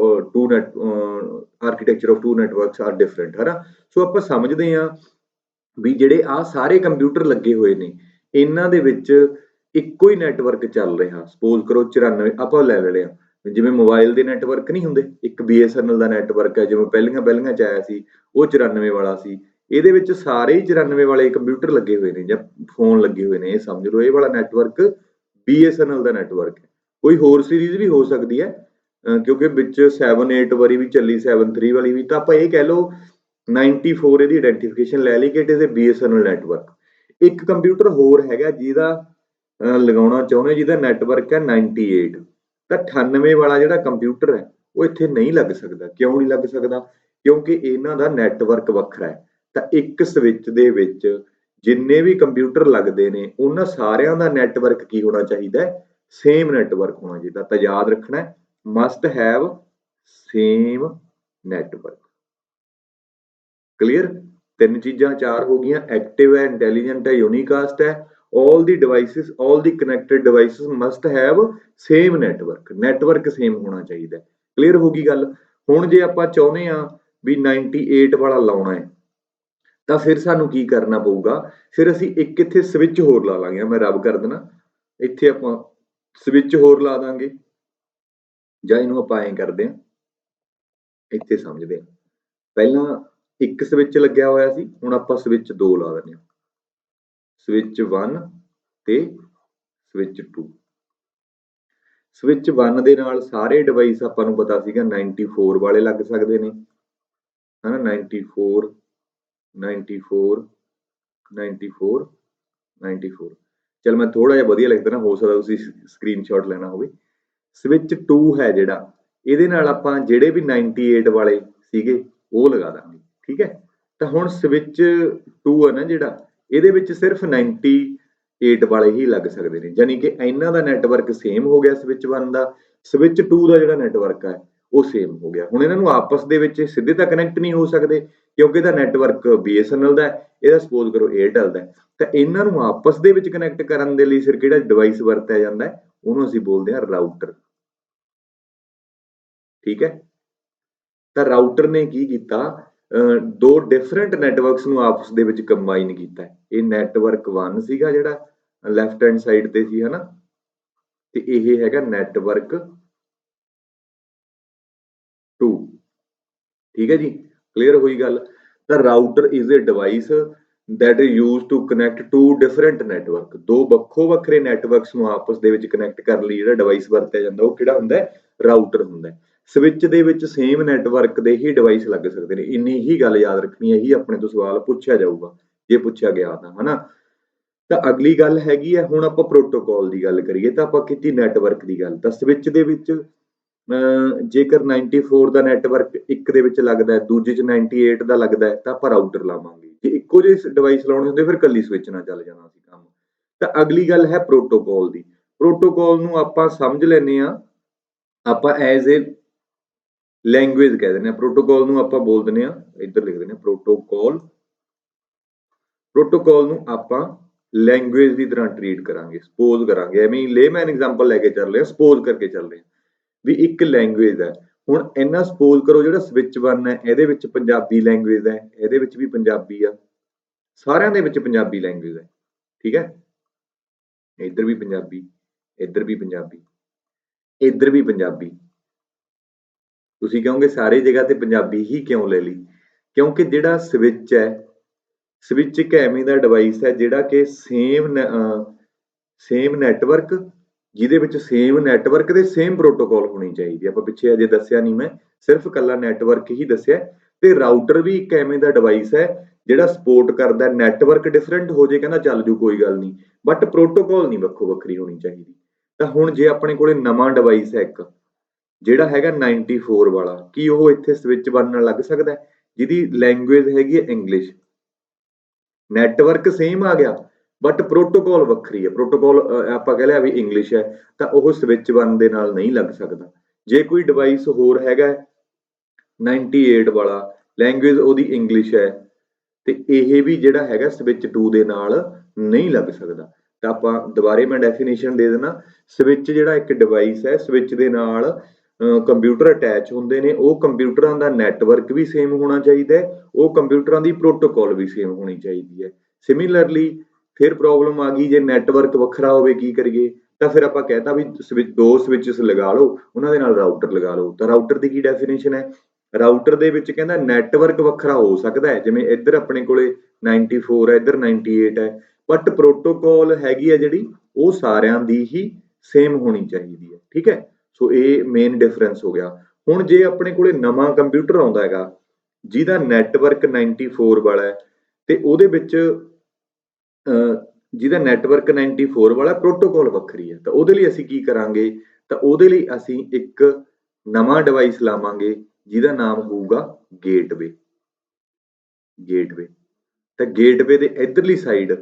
[SPEAKER 1] architecture of two networks are different, ਹੈ ਨਾ। ਸੋ ਆਪਾਂ ਸਮਝਦੇ ਹਾਂ ਵੀ ਜਿਹੜੇ ਆ ਸਾਰੇ ਕੰਪਿਊਟਰ ਲੱਗੇ ਹੋਏ ਨੇ ਇਹਨਾਂ ਦੇ ਵਿੱਚ ਇੱਕੋ ਹੀ ਨੈਟਵਰਕ ਚੱਲ ਰਿਹਾ। ਸਪੋਜ਼ ਕਰੋ 94 ਆਪਾਂ ਲੈ ਲਿਆ, ਜਿਵੇਂ ਮੋਬਾਈਲ ਦੇ ਨੈਟਵਰਕ ਨਹੀਂ ਹੁੰਦੇ, ਇੱਕ BSNL ਦਾ ਨੈਟਵਰਕ ਹੈ ਜਿਵੇਂ ਪਹਿਲੀਆਂ 'ਚ ਆਇਆ ਸੀ, ਉਹ 94 ਵਾਲਾ ਸੀ। ਇਹਦੇ ਵਿੱਚ ਸਾਰੇ ਹੀ 94 ਵਾਲੇ ਕੰਪਿਊਟਰ ਲੱਗੇ ਹੋਏ ਨੇ ਜਾਂ ਫੋਨ ਲੱਗੇ ਹੋਏ ਨੇ। ਇਹ ਸਮਝ ਲਓ ਇਹ ਵਾਲਾ ਨੈਟਵਰਕ BSNL ਦਾ ਨੈਟਵਰਕ ਹੈ। ਕੋਈ ਹੋਰ ਸੀਰੀਜ਼ ਵੀ ਹੋ ਸਕਦੀ ਹੈ ਕਿਉਂਕਿ ਵਿੱਚ 7-8 ਵਾਰੀ ਵੀ ਚੱਲੀ, 7-3 ਵਾਲੀ ਵੀ। ਤਾਂ ਆਪਾਂ ਇਹ ਕਹਿ ਲਓ 94 ਇਹਦੀ ਆਇਡੈਂਟੀਫਿਕੇਸ਼ਨ ਲੈ ਲਈ ਕਿ it is A BSNL network. ਇੱਕ ਕੰਪਿਊਟਰ ਹੋਰ ਹੈਗਾ ਜਿਹਦਾ ਲਗਾਉਣਾ ਚਾਹੁੰਦੇ, ਜਿਹਦਾ ਨੈਟਵਰਕ ਹੈ 98। ਤਾਂ 98 ਵਾਲਾ ਜਿਹੜਾ ਕੰਪਿਊਟਰ ਹੈ ਉਹ ਇੱਥੇ ਨਹੀਂ ਲੱਗ ਸਕਦਾ। ਕਿਉਂ ਨਹੀਂ ਲੱਗ ਸਕਦਾ? ਕਿਉਂਕਿ ਇਹਨਾਂ ਦਾ ਨੈਟਵਰਕ ਵੱਖਰਾ ਹੈ। ਤਾਂ ਇੱਕ ਸਵਿਚ ਦੇ ਵਿੱਚ ਜਿੰਨੇ ਵੀ ਕੰਪਿਊਟਰ ਲੱਗਦੇ ਨੇ ਉਹਨਾਂ ਸਾਰਿਆਂ ਦਾ ਨੈਟਵਰਕ ਕੀ ਹੋਣਾ ਚਾਹੀਦਾ ਹੈ? ਸੇਮ ਨੈਟਵਰਕ ਹੋਣਾ ਚਾਹੀਦਾ। ਤਾਂ ਯਾਦ ਰੱਖਣਾ ਹੈ, must have same network. Clear? ਤਿੰਨ ਚੀਜ਼ਾਂ ਚਾਰ ਹੋ ਗਈਆਂ, ਐਕਟਿਵ ਹੈ, ਇੰਟੈਲੀਜੈਂਟ ਹੈ, ਯੂਨੀਕਾਸਟ ਹੈ। all the devices, all the connected devices must have same network, network same ਹੋਣਾ ਚਾਹੀਦਾ। ਕਲੀਅਰ ਹੋ ਗਈ ਗੱਲ? ਹੁਣ ਜੇ ਆਪਾਂ ਚਾਹੁੰਦੇ ਆ ਵੀ 98 ਵਾਲਾ ਲਾਉਣਾ ਹੈ ਤਾਂ ਫਿਰ ਸਾਨੂੰ ਕੀ ਕਰਨਾ ਪਊਗਾ? ਫਿਰ ਅਸੀਂ ਇੱਕ ਇੱਥੇ ਸਵਿਚ ਹੋਰ ਲਾ ਲਾਂਗੇ। ਮੈਂ ਰਬ ਕਰ ਦੇਣਾ, ਇੱਥੇ ਆਪਾਂ ਸਵਿਚ ਹੋਰ ਲਾ ਦਾਂਗੇ, ਜਾਂ ਇਹਨੂੰ ਆਪਾਂ ਐਂ ਕਰਦੇ ਆ, ਇੱਥੇ ਸਮਝਦੇ ਆ। ਪਹਿਲਾਂ ਇੱਕ ਸਵਿਚ ਲੱਗਿਆ ਹੋਇਆ ਸੀ, ਹੁਣ ਆਪਾਂ ਸਵਿਚ 2 ਲਾ ਦਿੰਦੇ ਹਾਂ, ਸਵਿਚ 1 ਤੇ ਸਵਿਚ 2। ਸਵਿਚ 1 ਦੇ ਨਾਲ ਸਾਰੇ ਡਿਵਾਈਸ ਆਪਾਂ ਨੂੰ ਪਤਾ ਸੀਗਾ 94 ਵਾਲੇ ਲੱਗ ਸਕਦੇ ਨੇ, ਹਨਾ, 94 94 94 94। ਚਲ ਮੈਂ ਥੋੜਾ ਜਿਹਾ ਵਧੀਆ ਲਿਖ ਦੇਣਾ, ਹੋ ਸਕਦਾ ਤੁਸੀਂ ਸਕਰੀਨਸ਼ਾਟ ਲੈਣਾ ਹੋਵੇ। ਸਵਿਚ 2 ਹੈ ਜਿਹੜਾ, ਇਹਦੇ ਨਾਲ ਆਪਾਂ ਜਿਹੜੇ ਵੀ 98 ਵਾਲੇ ਸੀਗੇ ਉਹ ਲਗਾ ਦਾਂਗੇ। ਠੀਕ ਹੈ? ਤਾਂ ਹੁਣ ਸਵਿਚ 2 ਹੈ ਨਾ ਜਿਹੜਾ, ਇਹਦੇ ਵਿੱਚ ਸਿਰਫ 98 ਵਾਲੇ ਹੀ ਲੱਗ ਸਕਦੇ ਨੇ, ਯਾਨੀ ਕਿ ਇਹਨਾਂ ਦਾ ਨੈਟਵਰਕ ਸੇਮ ਹੋ ਗਿਆ ਸਵਿਚ 1 ਦਾ, ਸਵਿਚ 2 ਦਾ ਜਿਹੜਾ ਨੈਟਵਰਕ ਹੈ ਉਹ ਸੇਮ ਹੋ ਗਿਆ। ਹੁਣ ਇਹਨਾਂ ਨੂੰ ਆਪਸ ਦੇ ਵਿੱਚ ਸਿੱਧੇ ਤਾਂ ਕਨੈਕਟ ਨਹੀਂ ਹੋ ਸਕਦੇ ਕਿਉਂਕਿ ਇਹਦਾ ਨੈਟਵਰਕ BSNL ਦਾ ਹੈ, ਇਹਦਾ ਸਪੋਜ਼ ਕਰੋ Airtel ਦਾ। ਤਾਂ ਇਹਨਾਂ ਨੂੰ ਆਪਸ ਦੇ ਵਿੱਚ ਕਨੈਕਟ ਕਰਨ ਦੇ ਲਈ ਫਿਰ ਕਿਹੜਾ ਡਿਵਾਈਸ ਵਰਤਿਆ ਜਾਂਦਾ ਹੈ? ਉਹਨੂੰ ਅਸੀਂ ਬੋਲਦੇ ਹਾਂ ਰਾਊਟਰ। ਠੀਕ ਹੈ? ਤਾਂ ਰਾਊਟਰ ਨੇ ਕੀ ਕੀਤਾ? ਦੋ ਡਿਫਰੈਂਟ ਨੈਟਵਰਕਸ ਨੂੰ ਆਪਸ ਦੇ ਵਿੱਚ ਕੰਬਾਈਨ ਕੀਤਾ। ਇਹ ਨੈਟਵਰਕ 1 ਸੀਗਾ ਜਿਹੜਾ ਲੈਫਟ ਹੈਂਡ ਸਾਈਡ ਤੇ ਸੀ, ਹਨਾ, ਤੇ ਇਹ ਹੈਗਾ ਨੈਟਵਰਕ 2। ਠੀਕ ਹੈ ਜੀ? ਕਲੀਅਰ ਹੋਈ ਗੱਲ? ਤਾਂ router is a device that is used to connect two different network, ਦੋ ਵੱਖੋ ਵੱਖਰੇ ਨੈਟਵਰਕਸ ਨੂੰ ਆਪਸ ਦੇ ਵਿੱਚ ਕਨੈਕਟ ਕਰਨ ਲਈ ਜਿਹੜਾ ਡਿਵਾਈਸ ਵਰਤਿਆ ਜਾਂਦਾ ਉਹ ਕਿਹੜਾ ਹੁੰਦਾ ਹੈ? ਰਾਊਟਰ ਹੁੰਦਾ ਹੈ। ਸਵਿਚ ਦੇ ਵਿੱਚ ਸੇਮ ਨੈਟਵਰਕ ਦੇ ਹੀ ਡਿਵਾਈਸ ਲੱਗ ਸਕਦੇ ਨੇ, ਇੰਨੀ ਹੀ ਗੱਲ ਯਾਦ ਰੱਖਣੀ ਹੈ। ਇਹੀ ਆਪਣੇ ਤੋਂ ਸਵਾਲ ਪੁੱਛਿਆ ਜਾਊਗਾ ਜੇ ਪੁੱਛਿਆ ਗਿਆ ਤਾਂ, ਹਨਾ। ਤਾਂ ਅਗਲੀ ਗੱਲ ਹੈਗੀ ਹੈ, ਹੁਣ ਆਪਾਂ ਪ੍ਰੋਟੋਕਾਲ ਦੀ ਗੱਲ ਕਰੀਏ ਤਾਂ ਆਪਾਂ ਕੀਤੀ ਨੈਟਵਰਕ ਦੀ ਗੱਲ। ਤਾਂ ਸਵਿਚ ਦੇ ਵਿੱਚ ਜੇਕਰ 94 ਦਾ ਨੈਟਵਰਕ ਇੱਕ ਦੇ ਵਿੱਚ ਲੱਗਦਾ ਹੈ, ਦੂਜੇ 'ਚ 98 ਦਾ ਲੱਗਦਾ ਹੈ, ਤਾਂ ਆਪਾਂ ਰਾਊਟਰ ਲਾਵਾਂਗੇ। ਜੇ ਇੱਕੋ ਜਿਹੇ ਡਿਵਾਈਸ ਲਾਉਣੇ ਹੁੰਦੇ ਫਿਰ ਕੱਲੀ ਸਵਿਚ ਨਾਲ ਚੱਲ ਜਾਣਾ ਸੀ ਕੰਮ। ਤਾਂ ਅਗਲੀ ਗੱਲ ਹੈ ਪ੍ਰੋਟੋਕਾਲ ਦੀ। ਪ੍ਰੋਟੋਕਾਲ ਨੂੰ ਆਪਾਂ ਸਮਝ ਲੈਂਦੇ ਆ, ਆਪਾਂ ਐਜ਼ ਏ ਲੈਂਗੁਏਜ ਕਹਿ ਦਿੰਦੇ ਆ। ਪ੍ਰੋਟੋਕਾਲ ਨੂੰ ਆਪਾਂ ਬੋਲ ਦਿੰਦੇ ਆ, ਇੱਧਰ ਲਿਖ ਦਿੰਦੇ ਆ ਪ੍ਰੋਟੋਕਾਲ। ਪ੍ਰੋਟੋਕਾਲ ਨੂੰ ਆਪਾਂ ਲੈਂਗੁਏਜ ਦੀ ਤਰ੍ਹਾਂ ਟਰੀਟ ਕਰਾਂਗੇ, ਸਪੋਜ਼ ਕਰਾਂਗੇ, ਐਵੇਂ ਲੇਮੈਨ ਐਗਜ਼ਾਮਪਲ ਲੈ ਕੇ ਚੱਲ ਰਹੇ ਆ, ਸਪੋਜ਼ ਕਰਕੇ ਚੱਲ ਰਹੇ ਆ ਵੀ ਇੱਕ ਲੈਂਗੁਏਜ ਹੈ। ਹੁਣ ਇਹਨਾਂ ਸਪੋਜ਼ ਕਰੋ ਜਿਹੜਾ ਸਵਿਚ 1 ਹੈ ਇਹਦੇ ਵਿੱਚ ਪੰਜਾਬੀ ਲੈਂਗੁਏਜ ਹੈ, ਇਹਦੇ ਵਿੱਚ ਵੀ ਪੰਜਾਬੀ ਆ, ਸਾਰਿਆਂ ਦੇ ਵਿੱਚ ਪੰਜਾਬੀ ਲੈਂਗੁਏਜ ਹੈ। ਠੀਕ ਹੈ? ਇੱਧਰ ਵੀ ਪੰਜਾਬੀ, ਇੱਧਰ ਵੀ ਪੰਜਾਬੀ, ਇੱਧਰ ਵੀ ਪੰਜਾਬੀ। ਤੁਸੀਂ ਕਹੋਗੇ ਸਾਰੀ ਜਗ੍ਹਾ ਤੇ ਪੰਜਾਬੀ ਹੀ ਕਿਉਂ ਲੈ ਲਈ? ਕਿਉਂਕਿ ਜਿਹੜਾ ਸਵਿਚ ਹੈ, ਸਵਿਚ ਇੱਕ ਐਵੇਂ ਦਾ ਡਿਵਾਈਸ ਹੈ ਜਿਹੜਾ ਕਿ ਸੇਮ ਨੈਟਵਰਕ, ਜਿਹਦੇ ਵਿੱਚ ਸੇਮ ਨੈਟਵਰਕ ਦੇ ਸੇਮ ਪ੍ਰੋਟੋਕਾਲ ਹੋਣੀ ਚਾਹੀਦੀ। ਆਪਾਂ ਪਿੱਛੇ ਅਜੇ ਦੱਸਿਆ ਨਹੀਂ, ਮੈਂ ਸਿਰਫ ਇਕੱਲਾ ਨੈਟਵਰਕ ਹੀ ਦੱਸਿਆ। ਤੇ ਰਾਊਟਰ ਵੀ ਇੱਕ ਐਵੇਂ ਦਾ ਡਿਵਾਈਸ ਹੈ ਜਿਹੜਾ ਸਪੋਰਟ ਕਰਦਾ, ਨੈਟਵਰਕ ਡਿਫਰੈਂਟ ਹੋ ਜੇ ਕਹਿੰਦਾ ਚੱਲ ਜੂ ਕੋਈ ਗੱਲ ਨਹੀਂ, ਬਟ ਪ੍ਰੋਟੋਕਾਲ ਨਹੀਂ ਵੱਖੋ ਵੱਖਰੀ ਹੋਣੀ ਚਾਹੀਦੀ। ਤਾਂ ਹੁਣ ਜੇ ਆਪਣੇ ਕੋਲੇ ਨਵਾਂ ਡਿਵਾਈਸ ਹੈ ਇੱਕ ਜਿਹੜਾ ਹੈਗਾ 94 ਵਾਲਾ, ਕੀ ਉਹ ਇੱਥੇ ਸਵਿਚ 1 ਨਾਲ ਲੱਗ ਸਕਦਾ ਹੈ? ਜਿਹਦੀ ਲੈਂਗੁਏਜ ਹੈਗੀ ਹੈ ਇੰਗਲਿਸ਼, ਨੈਟਵਰਕ ਸੇਮ ਆ ਗਿਆ ਬਟ ਪ੍ਰੋਟੋਕਾਲ ਵੱਖਰੀ ਹੈ। ਪ੍ਰੋਟੋਕਾਲ ਆਪਾਂ ਕਹਿ ਲਿਆ ਵੀ ਇੰਗਲਿਸ਼ ਹੈ, ਤਾਂ ਉਹ ਸਵਿਚ 1 ਦੇ ਨਾਲ ਨਹੀਂ ਲੱਗ ਸਕਦਾ। ਜੇ ਕੋਈ ਡਿਵਾਈਸ ਹੋਰ ਹੈਗਾ 98 ਵਾਲਾ, ਲੈਂਗੁਏਜ ਉਹਦੀ ਇੰਗਲਿਸ਼ ਹੈ, ਤੇ ਇਹ ਵੀ ਜਿਹੜਾ ਹੈਗਾ ਸਵਿਚ 2 ਦੇ ਨਾਲ ਨਹੀਂ ਲੱਗ ਸਕਦਾ। ਤਾਂ ਆਪਾਂ ਦੁਬਾਰੇ ਮੈਂ ਡੈਫੀਨੇਸ਼ਨ ਦੇ ਦੇਣਾ, ਸਵਿਚ ਜਿਹੜਾ ਇੱਕ ਡਿਵਾਈਸ ਹੈ, ਸਵਿਚ ਦੇ ਨਾਲ ਕੰਪਿਊਟਰ ਅਟੈਚ ਹੁੰਦੇ ਨੇ, ਉਹ ਕੰਪਿਊਟਰਾਂ ਦਾ ਨੈਟਵਰਕ ਵੀ ਸੇਮ ਹੋਣਾ ਚਾਹੀਦਾ ਹੈ, ਉਹ ਕੰਪਿਊਟਰਾਂ ਦੀ ਪ੍ਰੋਟੋਕਾਲ ਵੀ ਸੇਮ ਹੋਣੀ ਚਾਹੀਦੀ ਹੈ। ਸਿਮਿਲਰਲੀ ਫਿਰ ਪ੍ਰੋਬਲਮ ਆ ਗਈ ਜੇ ਨੈਟਵਰਕ ਵੱਖਰਾ ਹੋਵੇ ਕੀ ਕਰੀਏ? ਤਾਂ ਫਿਰ ਆਪਾਂ ਕਹਿਤਾ ਵੀ ਦੋ ਸਵਿਚਸ ਲਗਾ ਲਓ, ਉਹਨਾਂ ਦੇ ਨਾਲ ਰਾਊਟਰ ਲਗਾ ਲਓ। ਤਾਂ ਰਾਊਟਰ ਦੀ ਕੀ ਡੈਫੀਨੇਸ਼ਨ ਹੈ? ਰਾਊਟਰ ਦੇ ਵਿੱਚ ਕਹਿੰਦਾ ਨੈਟਵਰਕ ਵੱਖਰਾ ਹੋ ਸਕਦਾ ਹੈ, ਜਿਵੇਂ ਇੱਧਰ ਆਪਣੇ ਕੋਲੇ 94 ਹੈ, ਇੱਧਰ 98 ਹੈ, ਬਟ ਪ੍ਰੋਟੋਕਾਲ ਹੈਗੀ ਹੈ ਜਿਹੜੀ ਉਹ ਸਾਰਿਆਂ ਦੀ ਹੀ ਸੇਮ ਹੋਣੀ ਚਾਹੀਦੀ ਹੈ। ਠੀਕ ਹੈ? ਸੋ ਇਹ ਮੇਨ ਡਿਫਰੈਂਸ ਹੋ ਗਿਆ। ਹੁਣ ਜੇ ਆਪਣੇ ਕੋਲੇ ਨਵਾਂ ਕੰਪਿਊਟਰ ਆਉਂਦਾ ਹੈਗਾ ਜਿਹਦਾ ਨੈਟਵਰਕ 94 ਵਾਲਾ ਹੈ, ਤੇ ਉਹਦੇ ਵਿੱਚ ਜਿਹਦਾ ਨੈਟਵਰਕ 94 ਵਾਲਾ ਪ੍ਰੋਟੋਕਾਲ ਵੱਖਰੀ ਹੈ, ਤਾਂ ਉਹਦੇ ਲਈ ਅਸੀਂ ਕੀ ਕਰਾਂਗੇ? ਤਾਂ ਉਹਦੇ ਲਈ ਅਸੀਂ ਇੱਕ ਨਵਾਂ ਡਿਵਾਈਸ ਲਾਵਾਂਗੇ ਜਿਹਦਾ ਨਾਮ ਹੋਊਗਾ ਗੇਟਵੇ। ਤਾਂ ਗੇਟਵੇ ਦੇ ਇਧਰਲੀ ਸਾਈਡ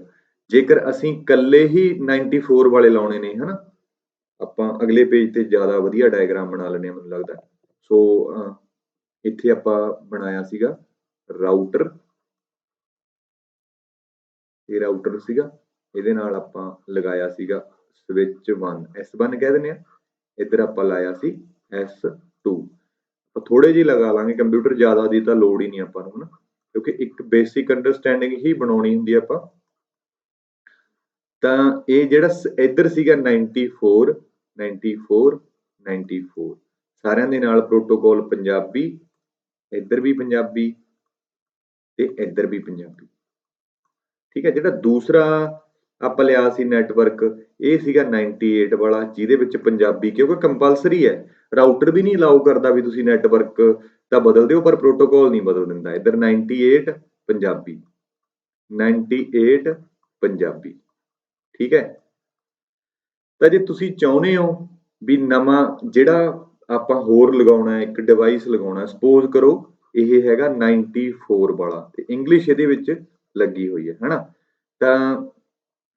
[SPEAKER 1] ਜੇਕਰ ਅਸੀਂ ਇਕੱਲੇ ਹੀ 94 ਵਾਲੇ ਲਾਉਣੇ ਨੇ ਹਨਾ, ਆਪਾਂ ਅਗਲੇ ਪੇਜ ਤੇ ਜ਼ਿਆਦਾ ਵਧੀਆ ਡਾਇਗਰਾਮ ਬਣਾ ਲੈਣੇ ਆ ਮੈਨੂੰ ਲੱਗਦਾ। ਸੋ ਇੱਥੇ ਆਪਾਂ ਬਣਾਇਆ ਸੀਗਾ ਰਾਊਟਰ, ਇਹ ਰਾਊਟਰ ਸੀਗਾ, ਇਹਦੇ ਨਾਲ ਆਪਾਂ ਲਗਾਇਆ ਸੀਗਾ ਸਵਿਚ 1 S1 ਕਹਿ ਦਿੰਦੇ ਆ, ਇੱਧਰ ਆਪਾਂ ਲਾਇਆ ਸੀ S2। ਥੋੜੇ ਜਿਹੇ ਲਗਾ ਲਾਂਗੇ, ਕੰਪਿਊਟਰ ਜ਼ਿਆਦਾ ਦੀ ਤਾਂ ਲੋੜ ਹੀ ਨਹੀਂ ਆਪਾਂ ਨੂੰ ਹਨਾ, ਕਿਉਂਕਿ ਇੱਕ ਬੇਸਿਕ ਅੰਡਰਸਟੈਂਡਿੰਗ ਹੀ ਬਣਾਉਣੀ ਹੁੰਦੀ ਆ ਆਪਾਂ। ਤਾਂ ਇਹ ਜਿਹੜਾ ਇੱਧਰ ਸੀਗਾ 94 ਸਾਰਿਆਂ ਦੇ ਨਾਲ ਪ੍ਰੋਟੋਕਾਲ ਪੰਜਾਬੀ, ਇੱਧਰ ਵੀ ਪੰਜਾਬੀ ਤੇ ਇੱਧਰ ਵੀ ਪੰਜਾਬੀ, ਠੀਕ ਹੈ। ਜਿਹੜਾ ਦੂਸਰਾ ਆਪਾਂ ਲਿਆ ਸੀ ਨੈਟਵਰਕ, ਇਹ ਸੀਗਾ 98 ਵਾਲਾ, ਜਿਹਦੇ ਵਿੱਚ ਪੰਜਾਬੀ, ਕਿਉਂਕਿ ਕੰਪਲਸਰੀ ਹੈ, ਰਾਊਟਰ ਵੀ ਨਹੀਂ ਅਲਾਉ ਕਰਦਾ ਵੀ ਤੁਸੀਂ ਨੈਟਵਰਕ ਤਾਂ ਬਦਲ ਦਿਓ ਪਰ ਪ੍ਰੋਟੋਕਾਲ ਨਹੀਂ ਬਦਲ ਦਿੰਦਾ। ਇੱਧਰ 98 ਪੰਜਾਬੀ, 98 ਪੰਜਾਬੀ, ਠੀਕ ਹੈ। ਤਾਂ ਜੇ ਤੁਸੀਂ ਚਾਹੁੰਦੇ ਹੋ ਵੀ ਨਵਾਂ ਜਿਹੜਾ ਆਪਾਂ ਹੋਰ ਲਗਾਉਣਾ, ਇੱਕ ਡਿਵਾਈਸ ਲਗਾਉਣਾ, ਸਪੋਜ਼ ਕਰੋ ਇਹ ਹੈਗਾ 94 ਵਾਲਾ ਤੇ ਇੰਗਲਿਸ਼ ਇਹਦੇ ਵਿੱਚ ਲੱਗੀ ਹੋਈ ਹੈ ਹਨਾ, ਤਾਂ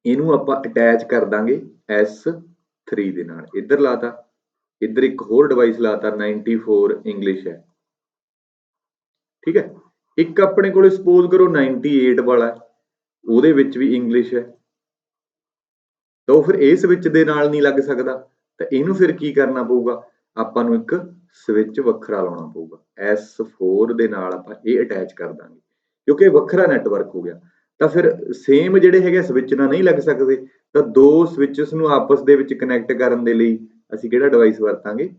[SPEAKER 1] ਇਹਨੂੰ ਆਪਾਂ ਅਟੈਚ ਕਰ ਦਾਂਗੇ S3 ਦੇ ਨਾਲ। ਇੱਧਰ ਲਾਤਾ, ਇੱਧਰ ਇੱਕ ਹੋਰ ਡਿਵਾਈਸ ਲਾਤਾ 94 ਇੰਗਲਿਸ਼ ਹੈ, ਠੀਕ ਹੈ। ਇੱਕ ਆਪਣੇ ਕੋਲੇ ਸਪੋਜ਼ ਕਰੋ 98 ਵਾਲਾ, ਉਹਦੇ ਵਿੱਚ ਵੀ ਇੰਗਲਿਸ਼ ਹੈ, ਤਾਂ ਉਹ ਫਿਰ ਇਹ ਸਵਿਚ ਦੇ ਨਾਲ ਨਹੀਂ ਲੱਗ ਸਕਦਾ, ਤਾਂ ਇਹਨੂੰ ਫਿਰ ਕੀ ਕਰਨਾ ਪਊਗਾ, ਆਪਾਂ ਨੂੰ ਇੱਕ ਸਵਿਚ ਵੱਖਰਾ ਲਾਉਣਾ ਪਊਗਾ। S4 ਦੇ ਨਾਲ ਆਪਾਂ ਇਹ ਅਟੈਚ ਕਰ ਦਾਂਗੇ, ਕਿਉਂਕਿ ਵੱਖਰਾ ਨੈਟਵਰਕ ਹੋ ਗਿਆ। ਤਾਂ ਫਿਰ ਸੇਮ ਜਿਹੜੇ ਹੈਗੇ ਸਵਿਚ ਨਾਲ ਨਹੀਂ ਲੱਗ ਸਕਦੇ, ਤਾਂ ਦੋ ਸਵਿਚਸ ਨੂੰ ਆਪਸ ਦੇ ਵਿੱਚ ਕਨੈਕਟ ਕਰਨ ਦੇ ਲਈ ਅਸੀਂ ਕਿਹੜਾ ਡਿਵਾਈਸ ਵਰਤਾਂਗੇ,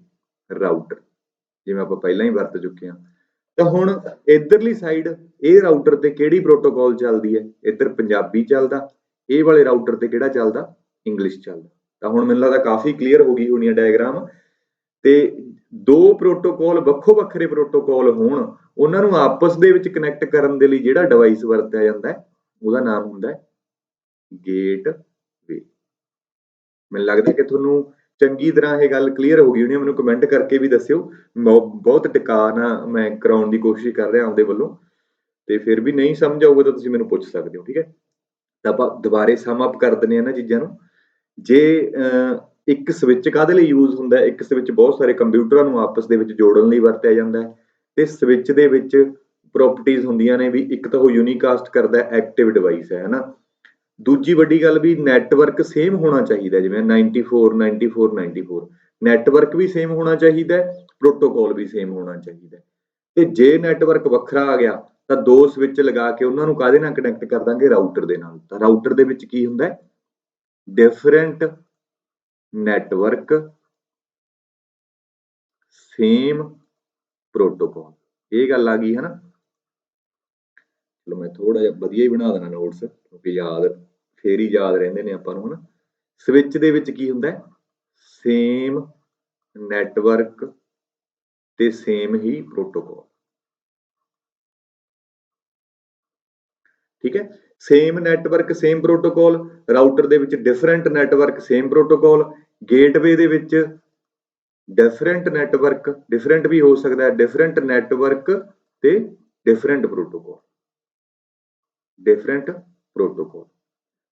[SPEAKER 1] ਰਾਊਟਰ, ਜਿਵੇਂ ਆਪਾਂ ਪਹਿਲਾਂ ਹੀ ਵਰਤ ਚੁੱਕੇ ਹਾਂ। ਤਾਂ ਹੁਣ ਇਧਰਲੀ ਸਾਈਡ ਇਹ ਰਾਊਟਰ ਤੇ ਕਿਹੜੀ ਪ੍ਰੋਟੋਕਾਲ ਚੱਲਦੀ ਹੈ, ਇੱਧਰ ਪੰਜਾਬੀ ਚੱਲਦਾ, ਇਹ ਵਾਲੇ ਰਾਊਟਰ ਤੇ ਕਿਹੜਾ ਚੱਲਦਾ, ਇੰਗਲਿਸ਼ ਚੱਲਦਾ। ਤਾਂ ਹੁਣ ਮੈਨੂੰ ਲੱਗਦਾ ਕਾਫੀ ਕਲੀਅਰ ਹੋ ਗਈ ਹੋਣੀ ਹੈ ਡਾਇਗਰਾਮ। ਤੇ ਦੋ ਪ੍ਰੋਟੋਕਾਲ ਵੱਖੋ ਵੱਖਰੇ ਪ੍ਰੋਟੋਕਾਲ ਹੋਣ, ਉਹਨਾਂ ਨੂੰ ਆਪਸ ਦੇ ਵਿੱਚ ਕਨੈਕਟ ਕਰਨ ਦੇ ਲਈ ਜਿਹੜਾ ਡਿਵਾਈਸ ਵਰਤਿਆ ਜਾਂਦਾ ਉਹਦਾ ਨਾਮ ਹੁੰਦਾ ਗੇਟਵੇ। ਮੈਨੂੰ ਲੱਗਦਾ ਕਿ ਤੁਹਾਨੂੰ ਚੰਗੀ ਤਰ੍ਹਾਂ ਇਹ ਗੱਲ ਕਲੀਅਰ ਹੋ ਗਈ ਹੋਣੀ, ਮੈਨੂੰ ਕਮੈਂਟ ਕਰਕੇ ਵੀ ਦੱਸਿਓ। ਬਹੁਤ ਟਿਕਾ ਨਾ ਮੈਂ ਕਰਾਉਣ ਦੀ ਕੋਸ਼ਿਸ਼ ਕਰ ਰਿਹਾ ਆਪਦੇ ਵੱਲੋਂ, ਤੇ ਫਿਰ ਵੀ ਨਹੀਂ ਸਮਝ ਆਊਗਾ ਤਾਂ ਤੁਸੀਂ ਮੈਨੂੰ ਪੁੱਛ ਸਕਦੇ ਹੋ, ਠੀਕ ਹੈ। ਤਾਂ ਆਪਾਂ ਦੁਬਾਰੇ ਸਮ ਅਪ ਕਰ ਦਿੰਦੇ ਹਾਂ ਇਹਨਾਂ ਚੀਜ਼ਾਂ ਨੂੰ। ਜੇ ਇੱਕ ਸਵਿਚ ਕਾਹਦੇ ਲਈ ਯੂਜ਼ ਹੁੰਦਾ, ਇੱਕ ਸਵਿਚ ਬਹੁਤ ਸਾਰੇ ਕੰਪਿਊਟਰਾਂ ਨੂੰ ਆਪਸ ਦੇ ਵਿੱਚ ਜੋੜਨ ਲਈ ਵਰਤਿਆ ਜਾਂਦਾ ਹੈ, ਤੇ ਸਵਿਚ ਦੇ ਵਿੱਚ ਪ੍ਰੋਪਰਟੀਜ਼ ਹੁੰਦੀਆਂ ਨੇ ਵੀ ਇੱਕ ਤਾਂ ਉਹ ਯੂਨੀਕਾਸਟ ਕਰਦਾ, ਐਕਟਿਵ ਡਿਵਾਈਸ ਹੈ ਹਨਾ। ਦੂਜੀ ਵੱਡੀ ਗੱਲ ਵੀ ਨੈਟਵਰਕ ਸੇਮ ਹੋਣਾ ਚਾਹੀਦਾ, ਜਿਵੇਂ 94 ਨੈਟਵਰਕ ਵੀ ਸੇਮ ਹੋਣਾ ਚਾਹੀਦਾ, ਪ੍ਰੋਟੋਕਾਲ ਵੀ ਸੇਮ ਹੋਣਾ ਚਾਹੀਦਾ। ਤੇ ਜੇ ਨੈਟਵਰਕ ਵੱਖਰਾ ਆ ਗਿਆ ਤਾਂ ਦੋ ਸਵਿਚ ਲਗਾ ਕੇ ਉਹਨਾਂ ਨੂੰ ਕਾਹਦੇ ਨਾਲ ਕਨੈਕਟ ਕਰ ਦਾਂਗੇ, ਰਾਊਟਰ ਦੇ ਨਾਲ। ਤਾਂ ਰਾਊਟਰ ਦੇ ਵਿੱਚ ਕੀ ਹੁੰਦਾ, ਡਿਫਰੈਂਟ ਨੈਟਵਰਕ ਸੇਮ ਪ੍ਰੋਟੋਕਾਲ, ਇਹ ਗੱਲ ਆ ਗਈ ਹੈ ਨਾ। ਚਲੋ ਮੈਂ ਥੋੜਾ ਜਿਹਾ ਵਧੀਆ ਹੀ ਬਣਾ ਦੇਣਾ ਨੋਟਸ, ਕਿਉਂਕਿ ਯਾਦ ਫੇਰ ਹੀ ਯਾਦ ਰਹਿੰਦੇ ਨੇ ਆਪਾਂ ਨੂੰ ਹਨਾ। ਸਵਿਚ ਦੇ ਵਿੱਚ ਕੀ ਹੁੰਦਾ, ਸੇਮ ਨੈਟਵਰਕ ਤੇ ਸੇਮ ਹੀ ਪ੍ਰੋਟੋਕਾਲ, ਠੀਕ ਹੈ। Same network same protocol, router ਦੇ ਵਿੱਚ different network same protocol, gateway ਦੇ ਵਿੱਚ ਡਿਫਰੈਂਟ ਨੈਟਵਰਕ, ਡਿਫਰੈਂਟ ਵੀ ਹੋ ਸਕਦਾ ਹੈ, ਡਿਫਰੈਂਟ ਨੈਟਵਰਕ ਤੇ different protocol, different protocol.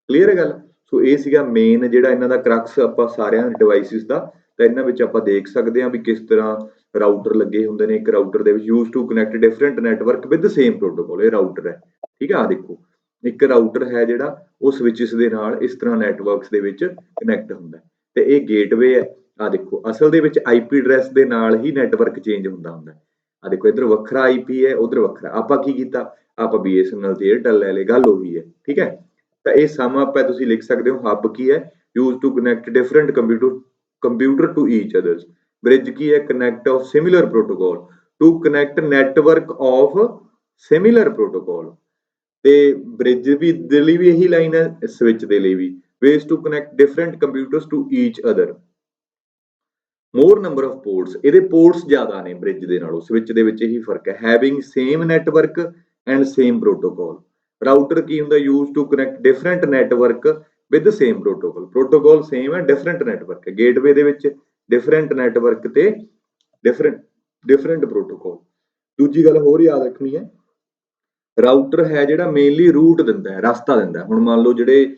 [SPEAKER 1] Clear ਹੈ ਗੱਲ। ਸੋ ਇਹ ਸੀਗਾ ਮੇਨ ਜਿਹੜਾ ਇਹਨਾਂ ਦਾ ਕਰਕਸ ਆਪਾਂ ਸਾਰਿਆਂ ਡਿਵਾਈਸਿਸ ਦਾ। ਤਾਂ ਇਹਨਾਂ ਵਿੱਚ ਆਪਾਂ ਦੇਖ ਸਕਦੇ ਹਾਂ ਵੀ ਕਿਸ ਤਰ੍ਹਾਂ ਰਾਊਟਰ ਲੱਗੇ ਹੁੰਦੇ ਨੇ। ਇੱਕ ਰਾਊਟਰ ਦੇ ਵਿੱਚ use to connect different network with same protocol, ਇਹ ਰਾਊਟਰ ਹੈ, ਠੀਕ ਹੈ। ਆ ਦੇਖੋ ਇੱਕ ਰਾਊਟਰ ਹੈ ਜਿਹੜਾ ਉਹ ਸਵਿਚਸ ਦੇ ਨਾਲ ਇਸ ਤਰ੍ਹਾਂ ਨੈਟਵਰਕਸ ਦੇ ਵਿੱਚ ਕਨੈਕਟ ਹੁੰਦਾ, ਤੇ ਇਹ ਗੇਟਵੇ ਹੈ। ਆ ਦੇਖੋ ਅਸਲ ਦੇ ਵਿੱਚ ਆਈਪੀ ਐਡਰੈਸ ਦੇ ਨਾਲ ਹੀ ਨੈਟਵਰਕ ਚੇਂਜ ਹੁੰਦਾ। ਆ ਦੇਖੋ ਇੱਧਰ ਵੱਖਰਾ ਆਈਪੀ ਹੈ, ਉਧਰ ਵੱਖਰਾ। ਆਪਾਂ ਕੀ ਕੀਤਾ, ਆਪਾਂ BSNL ਤੇ ਏਅਰਟੈਲ ਲੈ ਲਏ, ਗੱਲ ਉਹੀ ਹੈ, ਠੀਕ ਹੈ। ਤਾਂ ਇਹ ਸਮ ਅਪ ਹੈ, ਤੁਸੀਂ ਲਿਖ ਸਕਦੇ ਹੋ। ਹੱਬ ਕੀ ਹੈ, use to connect different computer to each others. Bridge ਕੀ ਹੈ, connect of similar protocol to connect network of similar protocol. ਤੇ ਬ੍ਰਿਜ ਵੀ ਦੇ ਲਈ ਵੀ ਇਹੀ ਲਾਈਨ ਹੈ, ਸਵਿਚ ਦੇ ਲਈ ਵੀ, ways to connect different computers to each other. More number of ports, ਇਹਦੇ ਪੋਰਟਸ ਜ਼ਿਆਦਾ ਨੇ ਬ੍ਰਿਜ ਦੇ ਨਾਲੋਂ, ਸਵਿਚ ਦੇ ਵਿੱਚ ਇਹੀ ਫਰਕ ਹੈ। Having same network and same protocol. Router ਕੀ ਹੁੰਦਾ, use to connect different network with same protocol. Protocol same ਹੈ, ਡਿਫਰੈਂਟ ਨੈਟਵਰਕ ਹੈ। ਗੇਟਵੇ ਦੇ ਵਿੱਚ डिफरेंट नैटवर्क ते डिफरेंट प्रोटोकॉल। दूजी गल होर याद रखनी है, ਰਾਊਟਰ ਹੈ ਜਿਹੜਾ ਮੇਨਲੀ ਰੂਟ ਦਿੰਦਾ ਹੈ, ਰਸਤਾ ਦਿੰਦਾ। ਹੁਣ ਮੰਨ ਲਓ ਜਿਹੜੇ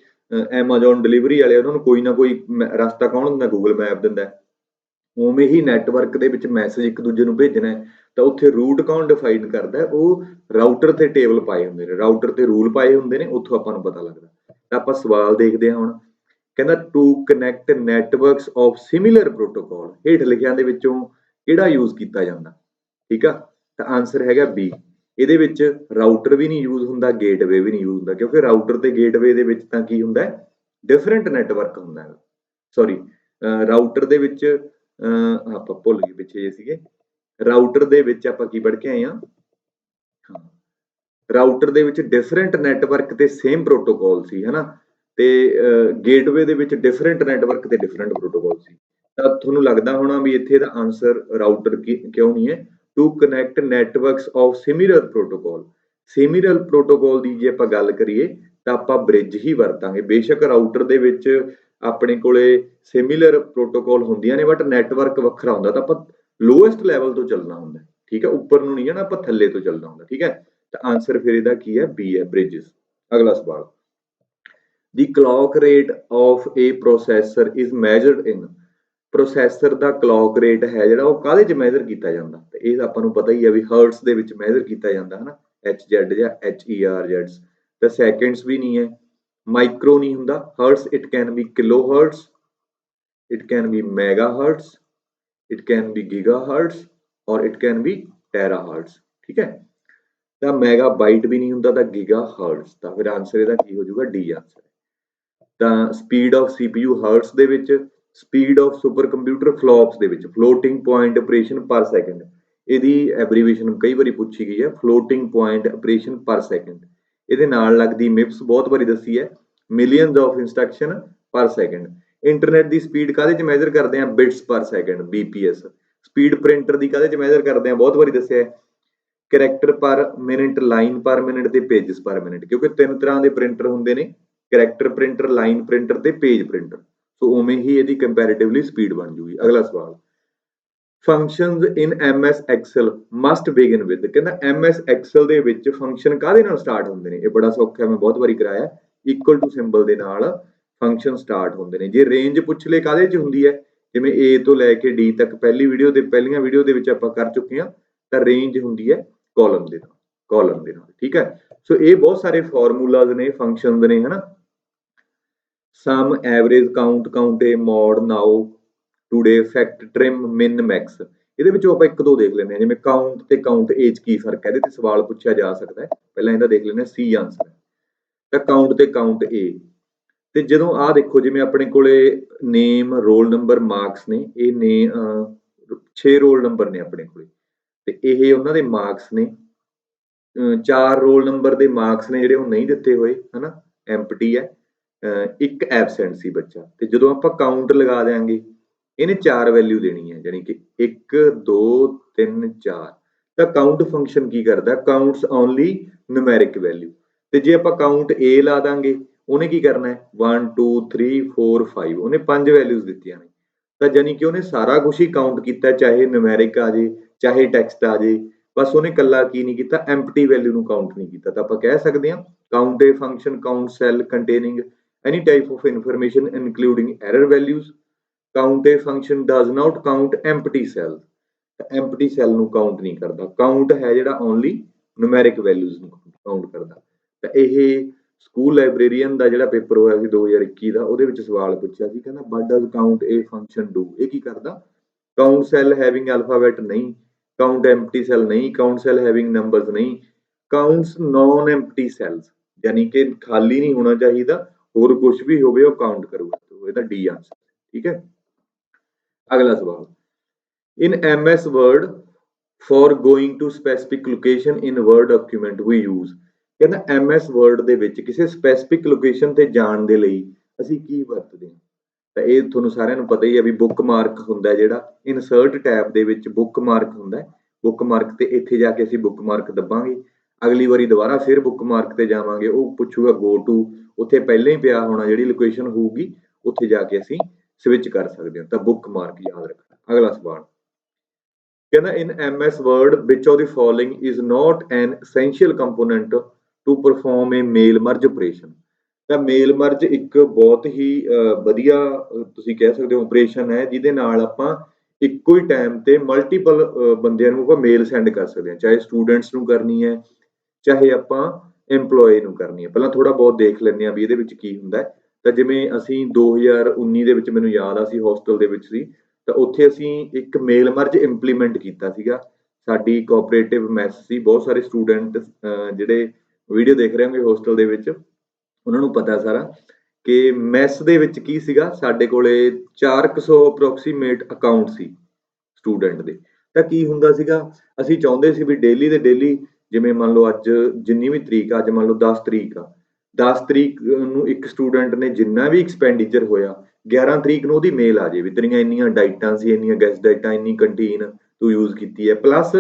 [SPEAKER 1] ਐਮਾਜ਼ੋਨ ਡਿਲੀਵਰੀ ਵਾਲੇ ਉਹਨਾਂ ਨੂੰ ਕੋਈ ਨਾ ਕੋਈ ਰਸਤਾ ਕੌਣ ਦਿੰਦਾ, ਗੂਗਲ ਮੈਪ ਦਿੰਦਾ। ਉਵੇਂ ਹੀ ਨੈਟਵਰਕ ਦੇ ਵਿੱਚ ਮੈਸੇਜ ਇੱਕ ਦੂਜੇ ਨੂੰ ਭੇਜਣਾ ਤਾਂ ਉੱਥੇ ਰੂਟ ਕੌਣ ਡਿਫਾਈਨ ਕਰਦਾ, ਉਹ ਰਾਊਟਰ ਤੇ ਟੇਬਲ ਪਾਏ ਹੁੰਦੇ ਨੇ, ਰਾਊਟਰ ਤੇ ਰੂਲ ਪਾਏ ਹੁੰਦੇ ਨੇ, ਉੱਥੋਂ ਆਪਾਂ ਨੂੰ ਪਤਾ ਲੱਗਦਾ। ਤਾਂ ਆਪਾਂ ਸਵਾਲ ਦੇਖਦੇ ਹਾਂ ਹੁਣ, ਕਹਿੰਦਾ to connect networks of similar protocol, ਹੇਠ ਲਿਖਿਆਂ ਦੇ ਵਿੱਚੋਂ ਕਿਹੜਾ ਯੂਜ਼ ਕੀਤਾ ਜਾਂਦਾ। ਠੀਕ ਆ, ਤਾਂ ਆਨਸਰ ਹੈਗਾ ਬੀ। ਇਹਦੇ ਵਿੱਚ ਰਾਊਟਰ ਵੀ ਨਹੀਂ ਯੂਜ਼ ਹੁੰਦਾ, ਗੇਟਵੇ ਵੀ ਨਹੀਂ ਯੂਜ਼ ਹੁੰਦਾ, ਕਿਉਂਕਿ ਰਾਊਟਰ ਤੇ ਗੇਟਵੇ ਦੇ ਵਿੱਚ ਤਾਂ ਕੀ ਹੁੰਦਾ, ਡਿਫਰੈਂਟ ਨੈਟਵਰਕ ਹੁੰਦਾ ਹੈ। ਸੌਰੀ, ਰਾਊਟਰ ਦੇ ਵਿੱਚ ਆਪਾਂ ਭੁੱਲ ਗਏ ਪਿੱਛੇ ਜੇ ਸੀਗੇ, ਰਾਊਟਰ ਦੇ ਵਿੱਚ ਆਪਾਂ ਕੀ ਪੜ੍ਹ ਕੇ ਆਏ ਹਾਂ, ਰਾਊਟਰ ਦੇ ਵਿੱਚ ਡਿਫਰੈਂਟ ਨੈਟਵਰਕ ਤੇ ਸੇਮ ਪ੍ਰੋਟੋਕੋਲ ਸੀ, ਹਨਾ, ਤੇ ਗੇਟਵੇ ਦੇ ਵਿੱਚ ਡਿਫਰੈਂਟ ਨੈਟਵਰਕ ਤੇ ਡਿਫਰੈਂਟ ਪ੍ਰੋਟੋਕੋਲ ਸੀ। ਤਾਂ ਤੁਹਾਨੂੰ ਲੱਗਦਾ ਹੋਣਾ ਵੀ ਇੱਥੇ ਦਾ ਆਨਸਰ ਰਾਊਟਰ ਕਿਉਂ ਨਹੀਂ ਹੈ, to connect networks of similar protocol. Similar protocol ਦੀ ਜੇ ਆਪਾਂ ਗੱਲ ਕਰੀਏ ਤਾਂ ਆਪਾਂ ਬ੍ਰਿਜ ਹੀ ਵਰਤਾਂਗੇ। ਬੇਸ਼ੱਕ ਰਾਊਟਰ ਦੇ ਵਿੱਚ ਆਪਣੇ ਕੋਲੇ ਸਿਮਿਲਰ ਪ੍ਰੋਟੋਕੋਲ ਹੁੰਦੀਆਂ ਨੇ, ਬਟ ਨੈਟਵਰਕ ਵੱਖਰਾ ਹੁੰਦਾ, ਤਾਂ ਆਪਾਂ ਲੋਐਸਟ ਲੈਵਲ ਤੋਂ ਚੱਲਣਾ ਹੁੰਦਾ। ਠੀਕ ਹੈ, ਉੱਪਰ ਨੂੰ ਨਹੀਂ ਜਾਣਾ, ਆਪਾਂ ਥੱਲੇ ਤੋਂ ਚੱਲਣਾ ਹੁੰਦਾ। ਠੀਕ ਹੈ, ਤਾਂ ਆਨਸਰ ਫਿਰ ਇਹਦਾ ਕੀ ਹੈ, ਬੀ ਹੈ, ਬ੍ਰਿਜਸ। ਅਗਲਾ ਸਵਾਲ, the clock rate of a processor is measured in. Processor ਦਾ ਕਲੌਕ ਰੇਟ ਹੈ ਜਿਹੜਾ ਉਹ ਕਾਹਦੇ 'ਚ ਮੈਜ਼ਰ ਕੀਤਾ ਜਾਂਦਾ, ਤੇ ਇਹ ਆਪਾਂ ਨੂੰ ਪਤਾ ਹੀ ਹੈ ਵੀ ਹਰਟਸ ਦੇ ਵਿੱਚ ਮੈਜ਼ਰ ਕੀਤਾ ਜਾਂਦਾ, ਹਨਾ, HZ ਜਾਂ HERZ। ਤਾਂ ਸੈਕਿੰਡਸ ਵੀ ਨਹੀਂ ਹੈ, ਮਾਈਕਰੋ ਨਹੀਂ ਹੁੰਦਾ, hertz, it can be kilohertz, it can be megahertz, it can be gigahertz, or it can be terahertz. ਠੀਕ ਹੈ, ਤਾਂ ਮੈਗਾ ਬਾਈਟ ਵੀ ਨਹੀਂ ਹੁੰਦਾ, ਤਾਂ ਗੀਗਾ ਹਰਟਸ। ਤਾਂ ਫਿਰ ਆਨਸਰ ਇਹਦਾ ਕੀ ਹੋ ਜਾਊਗਾ, ਡੀ ਆਨਸਰ। ਤਾਂ ਸਪੀਡ ਆਫ CPU ਹਰਟਸ ਦੇ ਵਿੱਚ, ਸਪੀਡ ਆਫ ਸੁਪਰ ਕੰਪਿਊਟਰ ਫਲੋਪਸ ਦੇ ਵਿੱਚ, ਫਲੋਟਿੰਗ ਪੁਆਇੰਟ ਆਪਰੇਸ਼ਨ ਪਰ ਸੈਕਿੰਡ, ਇਹਦੀ ਐਬਰੀਵੇਸ਼ਨ ਕਈ ਵਾਰੀ ਪੁੱਛੀ ਗਈ ਹੈ, ਫਲੋਟਿੰਗ ਪੁਆਇੰਟ ਆਪਰੇਸ਼ਨ ਪਰ ਸੈਕਿੰਡ। ਇਹਦੇ ਨਾਲ ਲੱਗਦੀ ਮਿਪਸ ਬਹੁਤ ਵਾਰੀ ਦੱਸੀ ਹੈ, ਮਿਲੀਅਨਸ ਆਫ ਇੰਸਟਰਕਸ਼ਨ ਪਰ ਸੈਕਿੰਡ। ਇੰਟਰਨੈਟ ਦੀ ਸਪੀਡ ਕਾਹਦੇ 'ਚ ਮੈਜ਼ਰ ਕਰਦੇ ਆ, ਬਿਟਸ ਪਰ ਸੈਕਿੰਡ, BPS। ਸਪੀਡ ਪ੍ਰਿੰਟਰ ਦੀ ਕਾਹਦੇ 'ਚ ਮੈਜ਼ਰ ਕਰਦੇ ਆ, ਬਹੁਤ ਵਾਰੀ ਦੱਸਿਆ, character per minute, line per minute ਤੇ ਪੇਜਸ ਪਰ ਮਿੰਟ, ਕਿਉਂਕਿ 3 ਤਰ੍ਹਾਂ ਦੇ ਪ੍ਰਿੰਟਰ ਹੁੰਦੇ ਨੇ, ਕਰੈਕਟਰ ਪ੍ਰਿੰਟਰ, ਲਾਈਨ ਪ੍ਰਿੰਟਰ ਤੇ ਪੇਜ ਪ੍ਰਿੰਟਰ। ਸੋ ਉਵੇਂ ਹੀ ਇਹਦੀ ਕੰਪੈਰੀਟਿਵਲੀ ਸਪੀਡ ਬਣ ਜੂਗੀ। ਅਗਲਾ ਸਵਾਲ, functions in MS Excel must begin with. ਕਹਿੰਦਾ MS ਐਕਸਲ ਦੇ ਵਿੱਚ ਫੰਕਸ਼ਨ ਕਾਹਦੇ ਨਾਲ ਸਟਾਰਟ ਹੁੰਦੇ ਨੇ, ਇਹ ਬੜਾ ਸੌਖਾ, ਮੈਂ ਬਹੁਤ ਵਾਰੀ ਕਰਾਇਆ, ਇਕੁਅਲ ਟੂ ਸਿੰਬਲ ਦੇ ਨਾਲ ਫੰਕਸ਼ਨ ਸਟਾਰਟ ਹੁੰਦੇ ਨੇ। ਜੇ ਰੇਂਜ ਪੁੱਛ ਲੈ ਕਾਹਦੇ 'ਚ ਹੁੰਦੀ ਹੈ, ਜਿਵੇਂ A ਤੋਂ ਲੈ ਕੇ D ਤੱਕ ਪਹਿਲੀਆਂ ਵੀਡੀਓ ਦੇ ਵਿੱਚ ਆਪਾਂ ਕਰ ਚੁੱਕੇ ਹਾਂ, ਤਾਂ ਰੇਂਜ ਹੁੰਦੀ ਹੈ ਕਾਲਮ ਦੇ ਨਾਲ, ਕਾਲਮ ਦੇ ਨਾਲ। ਠੀਕ ਹੈ, ਸੋ ਇਹ ਬਹੁਤ ਸਾਰੇ ਫਾਰਮੂਲਾਜ਼ ਨੇ ਫੰਕਸ਼ਨ ਦੇ ਨੇ, ਹਨਾ, ਸਮ, ਐਵਰੇਜ, ਕਾਊਂਟ, ਕਾਊਂਟੇ, ਮੋਡ, ਨਾਓ, ਟੂਡੇ, ਫੈਕਟ, ਟ੍ਰਿਮ, ਮਿਨ, ਮੈਕਸ। ਇਹਦੇ ਵਿੱਚੋਂ ਆਪਾਂ ਇੱਕ ਦੋ ਦੇਖ ਲੈਂਦੇ ਹਾਂ, ਜਿਵੇਂ ਕਾਊਂਟ ਤੇ ਕਾਊਂਟ ਏ 'ਚ ਕੀ ਫਰਕ ਹੈ, ਇਹਦੇ ਤੇ ਸਵਾਲ ਪੁੱਛਿਆ ਜਾ ਸਕਦਾ ਹੈ। ਪਹਿਲਾਂ ਇਹਦਾ ਦੇਖ ਲੈਂਦੇ ਹਾਂ, C ਆਨਸਰ। ਤਾਂ ਕਾਊਂਟ ਤੇ ਕਾਊਂਟ ਏ, ਤੇ ਜਦੋਂ ਆਹ ਦੇਖੋ, ਜਿਵੇਂ ਆਪਣੇ ਕੋਲੇ ਨੇਮ, ਰੋਲ ਨੰਬਰ, ਮਾਰਕਸ ਨੇ, ਇਹ ਨੇ 6 ਰੋਲ ਨੰਬਰ ਨੇ ਆਪਣੇ ਕੋਲੇ, ਤੇ ਇਹ ਉਹਨਾਂ ਦੇ ਮਾਰਕਸ ਨੇ। 4 ਰੋਲ ਨੰਬਰ ਦੇ ਮਾਰਕਸ ਨੇ ਜਿਹੜੇ ਉਹ ਨਹੀਂ ਦਿੱਤੇ ਹੋਏ, ਹਨਾ, ਐਮਪਟੀ ਹੈ, ਇੱਕ ਐਬਸੈਂਟ ਸੀ ਬੱਚਾ। ਤੇ ਜਦੋਂ ਆਪਾਂ ਕਾਊਂਟ ਲਗਾ ਦਿਆਂਗੇ, ਇਹਨੇ 4 ਵੈਲਿਊ ਦੇਣੀ ਹੈ, ਜਾਨੀ ਕਿ 1 2 3 4। ਤਾਂ ਕਾਊਂਟ ਫੰਕਸ਼ਨ ਕੀ ਕਰਦਾ, ਕਾਊਂਟਸ ਓਨਲੀ ਨਿਊਮੈਰਿਕ ਵੈਲਿਊ। ਤੇ ਜੇ ਆਪਾਂ ਕਾਊਂਟ A ਲਾ ਦਾਂਗੇ, ਉਹਨੇ ਕੀ ਕਰਨਾ ਹੈ, 1 2 3 4 5, ਉਹਨੇ 5 ਵੈਲਿਊਜ਼ ਦਿੱਤੀਆਂ ਨੇ। ਤਾਂ ਜਾਨੀ ਕਿ ਉਹਨੇ ਸਾਰਾ ਕੁਝ ਹੀ ਕਾਊਂਟ ਕੀਤਾ, ਚਾਹੇ ਨਿਊਮੈਰਿਕ ਆ ਜੇ, ਚਾਹੇ ਟੈਕਸਟ ਆ ਜੇ, ਬਸ ਉਹਨੇ ਕੱਲਾ ਕੀ ਨਹੀਂ ਕੀਤਾ, ਐਮਪਟੀ ਵੈਲਿਊ ਨੂੰ ਕਾਊਂਟ ਨਹੀਂ ਕੀਤਾ। ਤਾਂ ਆਪਾਂ ਕਹਿ ਸਕਦੇ ਹਾਂ, count a function count cell containing any type of information including error values. Count a function does not count empty cells. empty cell ਨੂੰ ਕਾਊਂਟ ਨਹੀਂ ਕਰਦਾ, ਕਾਊਂਟ ਹੈ ਜਿਹੜਾ ਓਨਲੀ ਨਿਊਮੈਰਿਕ ਵੈਲਿਊਜ਼ ਨੂੰ ਕਾਊਂਟ ਕਰਦਾ। ਤਾਂ ਇਹ ਸਕੂਲ ਲਾਇਬ੍ਰੇਰੀਅਨ ਦਾ ਜਿਹੜਾ ਪੇਪਰ ਹੋਇਆ ਸੀ 2021 ਦਾ, ਉਹਦੇ ਵਿੱਚ ਸਵਾਲ ਪੁੱਛਿਆ ਸੀ, ਕਹਿੰਦਾ what does count a function do। ਇਹ ਕੀ ਕਰਦਾ, ਕਾਊਂਟ ਸੈੱਲ ਹੈਵਿੰਗ ਅਲਫਾਬੈਟ ਨਹੀਂ, ਕਾਊਂਟ ਐਮਪਟੀ ਸੈੱਲ ਨਹੀਂ, ਕਾਊਂਟ ਸੈੱਲ ਹੈਵਿੰਗ ਨੰਬਰਸ ਨਹੀਂ, ਕਾਊਂਟਸ ਨॉन ਐਮਪਟੀ ਸੈਲਸ, ਯਾਨੀ ਕਿ ਖਾਲੀ ਨਹੀਂ ਹੋਣਾ ਚਾਹੀਦਾ, ਹੋਰ ਕੁਝ ਵੀ ਹੋਵੇ ਉਹ ਕਾਊਂਟ ਕਰੂਗਾ। ਇਹਦਾ ਡੀ ਆਨਸਰ। ਠੀਕ ਹੈ, ਅਗਲਾ ਸਵਾਲ, in MS Word for going to specific location in Word document we use. ਕਹਿੰਦਾ MS Word ਦੇ ਵਿੱਚ ਕਿਸੇ ਸਪੈਸੀਫਿਕ ਲੋਕੇਸ਼ਨ ਤੇ ਜਾਣ ਦੇ ਲਈ ਅਸੀਂ ਕੀ ਵਰਤਦੇ ਹਾਂ। ਤਾਂ ਇਹ ਤੁਹਾਨੂੰ ਸਾਰਿਆਂ ਨੂੰ ਪਤਾ ਹੀ ਹੈ ਵੀ ਬੁੱਕ ਮਾਰਕ ਹੁੰਦਾ, ਜਿਹੜਾ ਇਨਸਰਟ ਟੈਬ ਦੇ ਵਿੱਚ ਬੁੱਕ ਮਾਰਕ ਹੁੰਦਾ, ਬੁੱਕ ਮਾਰਕ ਤੇ ਇੱਥੇ ਜਾ ਕੇ ਅਸੀਂ ਬੁੱਕ ਮਾਰਕ ਦੱਬਾਂਗੇ, ਅਗਲੀ ਵਾਰੀ ਦੁਬਾਰਾ ਫਿਰ ਬੁੱਕ ਮਾਰਕ ਤੇ ਜਾਵਾਂਗੇ, ਉਹ ਪੁੱਛੂਗਾ ਗੋ ਟੂ, ਉੱਥੇ ਪਹਿਲਾਂ ਹੀ ਪਿਆ ਹੋਣਾ, ਜਿਹੜੀ ਲੋਕੇਸ਼ਨ ਹੋਊਗੀ ਉੱਥੇ ਜਾ ਕੇ ਅਸੀਂ ਸਵਿਚ ਕਰ ਸਕਦੇ ਹੋ। ਤਾਂ ਬੁੱਕ ਮਾਰਕ ਯਾਦ ਰੱਖਣਾ। ਅਗਲਾ ਸਵਾਲ ਕਹਿੰਦਾ ਇਨ MS Word which of the following is not an essential component to perform a mail merge operation। ਤਾਂ ਮੇਲ ਮਰਜ ਇੱਕ ਬਹੁਤ ਹੀ ਵਧੀਆ ਤੁਸੀਂ ਕਹਿ ਸਕਦੇ ਹੋ ਆਪਰੇਸ਼ਨ ਹੈ ਜਿਹਦੇ ਨਾਲ ਆਪਾਂ ਇੱਕੋ ਹੀ ਟਾਈਮ ਤੇ ਮਲਟੀਪਲ ਬੰਦਿਆਂ ਨੂੰ ਆਪਾਂ ਮੇਲ ਸੈਂਡ ਕਰ ਸਕਦੇ ਹਾਂ, ਚਾਹੇ ਸਟੂਡੈਂਟਸ ਨੂੰ ਕਰਨੀ ਹੈ ਚਾਹੇ ਆਪਾਂ EMPLOYE ਨੂੰ ਕਰਨੀ ਹੈ। ਪਹਿਲਾਂ ਥੋੜਾ ਬਹੁਤ ਦੇਖ ਲੈਂਦੇ ਹਾਂ ਵੀ ਇਹਦੇ ਵਿੱਚ ਕੀ ਹੁੰਦਾ ਹੈ। ਤਾਂ ਜਿਵੇਂ ਅਸੀਂ 2019 ਦੇ ਵਿੱਚ ਮੈਨੂੰ ਯਾਦ ਆ ਅਸੀਂ ਹੋਸਟਲ ਦੇ ਵਿੱਚ ਸੀ, ਤਾਂ ਉੱਥੇ ਅਸੀਂ ਇੱਕ ਮੇਲ ਮਰਜ ਇੰਪਲੀਮੈਂਟ ਕੀਤਾ ਸੀਗਾ। ਸਾਡੀ ਕੋਆਪਰੇਟਿਵ ਮੈਸ ਸੀ, ਬਹੁਤ ਸਾਰੇ ਸਟੂਡੈਂਟ ਜਿਹੜੇ ਵੀਡੀਓ ਦੇਖ ਰਹੇ ਹੋਣਗੇ ਹੋਸਟਲ ਦੇ ਵਿੱਚ ਉਹਨਾਂ ਨੂੰ ਪਤਾ ਸਾਰਾ ਕਿ ਮੈਸ ਦੇ ਵਿੱਚ ਕੀ ਸੀਗਾ। ਸਾਡੇ ਕੋਲੇ 400 ਅਪਰੋਕਸੀਮੇਟ ਅਕਾਊਂਟ ਸੀ ਸਟੂਡੈਂਟ ਦੇ। ਤਾਂ ਕੀ ਹੁੰਦਾ ਸੀਗਾ, ਅਸੀਂ ਚਾਹੁੰਦੇ ਸੀ ਵੀ ਡੇਲੀ ਦੇ ਡੇਲੀ, ਜਿਵੇਂ ਮੰਨ ਲਓ ਅੱਜ ਜਿੰਨੀ ਵੀ ਤਰੀਕ ਆ, ਅੱਜ ਮੰਨ ਲਓ 10 ਤਰੀਕ ਆ, 10 ਤਰੀਕ ਨੂੰ ਇੱਕ ਸਟੂਡੈਂਟ ਨੇ ਜਿੰਨਾ ਵੀ ਐਕਸਪੈਂਡੀਚਰ ਹੋਇਆ 11 ਤਰੀਕ ਨੂੰ ਉਹਦੀ ਮੇਲ ਆ ਜੇ ਵੀ ਤੇਰੀਆਂ ਇੰਨੀਆਂ ਡਾਈਟਾਂ ਸੀ, ਇੰਨੀਆਂ ਗੈਸਟ ਡਾਈਟਾਂ, ਇੰਨੀ ਕੰਟੀਨ ਤੂੰ ਯੂਜ਼ ਕੀਤੀ ਹੈ, ਪਲੱਸ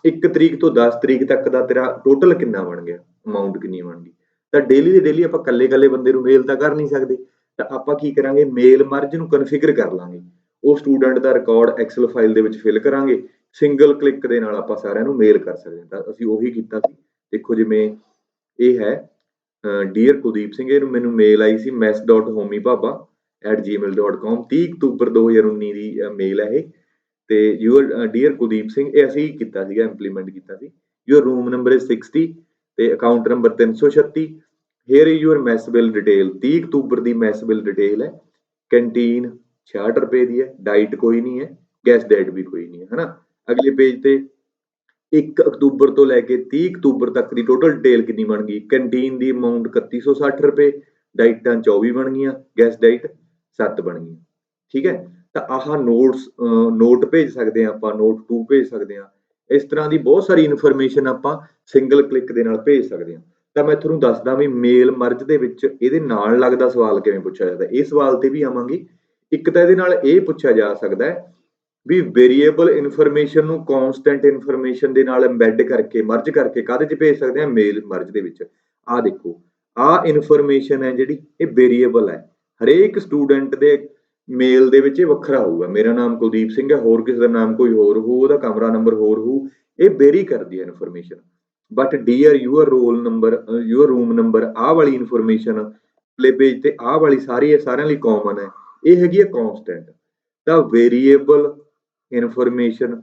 [SPEAKER 1] 1 ਤਰੀਕ ਤੋਂ 10 ਤਰੀਕ ਤੱਕ ਦਾ ਤੇਰਾ ਟੋਟਲ ਕਿੰਨਾ ਬਣ ਗਿਆ, ਅਮਾਊਂਟ ਕਿੰਨੀ ਬਣ ਗਈ। ਤਾਂ ਡੇਲੀ ਦੇ ਡੇਲੀ ਆਪਾਂ ਕੱਲੇ ਬੰਦੇ ਨੂੰ ਮੇਲ ਤਾਂ ਕਰ ਨਹੀਂ ਸਕਦੇ, ਤਾਂ ਆਪਾਂ ਕੀ ਕਰਾਂਗੇ ਮੇਲ ਮਰਜ ਨੂੰ ਕਨਫਿਗਰ ਕਰ ਲਾਂਗੇ। ਉਹ ਸਟੂਡੈਂਟ ਦਾ ਰਿਕਾਰਡ ਐਕਸਲ ਫਾਈਲ ਦੇ ਵਿੱਚ ਫਿਲ ਕਰਾਂਗੇ, ਸਿੰਗਲ ਕਲਿੱਕ ਦੇ ਨਾਲ ਆਪਾਂ ਸਾਰਿਆਂ ਨੂੰ ਮੇਲ ਕਰ ਸਕਦੇ ਹਾਂ। ਤਾਂ ਅਸੀਂ ਉਹੀ ਕੀਤਾ ਸੀ। ਦੇਖੋ ਜਿਵੇਂ ਇਹ ਹੈ ਡੀਅਰ ਕੁਲਦੀਪ ਸਿੰਘ, ਇਹਨੂੰ ਮੈਨੂੰ ਮੇਲ ਆਈ ਸੀ mes.homipapa@gmail.com 30 ਅਕਤੂਬਰ 2019 ਦੀ ਮੇਲ ਹੈ ਇਹ। ਤੇ ਯੂਅਰ ਡੀਅਰ ਕੁਲਦੀਪ ਸਿੰਘ, ਇਹ ਅਸੀਂ ਕੀਤਾ ਸੀਗਾ, ਇੰਪਲੀਮੈਂਟ ਕੀਤਾ ਸੀ। ਯੂਅਰ ਰੂਮ ਨੰਬਰ ਇਜ਼ 60 ਤੇ account number 336। Hair is your mess bill detail, 30 October the mess bill detail ਹੈ। ਕੰਟੀਨ 66 ਰੁਪਏ ਦੀ ਹੈ, ਡਾਈਟ ਕੋਈ ਨਹੀਂ ਹੈ, ਗੈਸ ਡਾਈਟ ਵੀ ਕੋਈ ਨਹੀਂ ਹੈ, ਹਨਾ। ਅਗਲੇ ਪੇਜ ਤੇ 1 ਅਕਤੂਬਰ ਤੋਂ ਲੈ ਕੇ 30 ਅਕਤੂਬਰ ਤੱਕ ਦੀ ਟੋਟਲ ਡਿਟੇਲ ਕਿੰਨੀ ਬਣ ਗਈ। ਕੰਟੀਨ ਦੀ ਅਮਾਊਂਟ 3160 ਰੁਪਏ, ਡਾਈਟਾਂ 24 ਬਣ ਗਈਆਂ, ਗੈਸ ਡਾਈਟ 7 ਬਣ ਗਈਆਂ। ਠੀਕ ਹੈ, ਤਾਂ ਆਹ ਨੋਟ ਭੇਜ ਸਕਦੇ ਹਾਂ ਆਪਾਂ, ਨੋਟ 2 ਭੇਜ ਸਕਦੇ ਹਾਂ। ਇਸ ਤਰ੍ਹਾਂ ਦੀ ਬਹੁਤ ਸਾਰੀ ਇਨਫੋਰਮੇਸ਼ਨ ਆਪਾਂ ਸਿੰਗਲ ਕਲਿੱਕ ਦੇ ਨਾਲ ਭੇਜ ਸਕਦੇ ਹਾਂ। ਤਾਂ ਮੈਂ ਤੁਹਾਨੂੰ ਦੱਸਦਾ ਵੀ ਮੇਲ ਮਰਜ ਦੇ ਵਿੱਚ ਇਹਦੇ ਨਾਲ ਲੱਗਦਾ ਸਵਾਲ ਕਿਵੇਂ ਪੁੱਛਿਆ ਜਾਂਦਾ। ਇਹ ਸਵਾਲ ਤੇ ਵੀ ਆਵਾਂਗੇ। ਇੱਕ ਤਾਂ ਇਹਦੇ ਨਾਲ ਇਹ ਪੁੱਛਿਆ ਜਾ ਸਕਦਾ ਹੈ ਵੀ ਵੇਰੀਏਬਲ ਇਨਫੋਰਮੇਸ਼ਨ ਨੂੰ ਕਨਸਟੈਂਟ ਇਨਫੋਰਮੇਸ਼ਨ ਦੇ ਨਾਲ ਐਮਬੈਡ ਕਰਕੇ ਮਰਜ ਕਰਕੇ ਕਾਹਦੇ 'ਚ ਭੇਜ ਸਕਦੇ ਹਾਂ, ਮੇਲ ਮਰਜ ਦੇ ਵਿੱਚ। ਆਹ ਦੇਖੋ, ਆਹ ਇਨਫੋਰਮੇਸ਼ਨ ਹੈ ਜਿਹੜੀ ਇਹ ਵੇਰੀਏਬਲ ਹੈ, ਹਰੇਕ ਸਟੂਡੈਂਟ ਦੇ ਮੇਲ ਦੇ ਵਿੱਚ ਇਹ ਵੱਖਰਾ ਹੋਊਗਾ। ਮੇਰਾ ਨਾਮ ਕੁਲਦੀਪ ਸਿੰਘ ਹੈ, ਹੋਰ ਕਿਸੇ ਦਾ ਨਾਮ ਕੋਈ ਹੋਰ ਹੋਊ, ਉਹਦਾ ਕਮਰਾ ਨੰਬਰ ਹੋਰ ਹੋਊ, ਇਹ ਵੇਰੀ ਕਰਦੀ ਹੈ information. But dear your roll number, your room number, ਆਹ ਵਾਲੀ ਇਨਫੋਰਮੇਸ਼ਨ ਅਗਲੇ ਪੇਜ ਤੇ ਆਹ ਵਾਲੀ ਸਾਰੀ ਸਾਰਿਆਂ ਲਈ ਕਾਮਨ ਹੈ, ਇਹ ਹੈਗੀ ਹੈ ਕਨਸਟੈਂਟ। ਤਾਂ variable information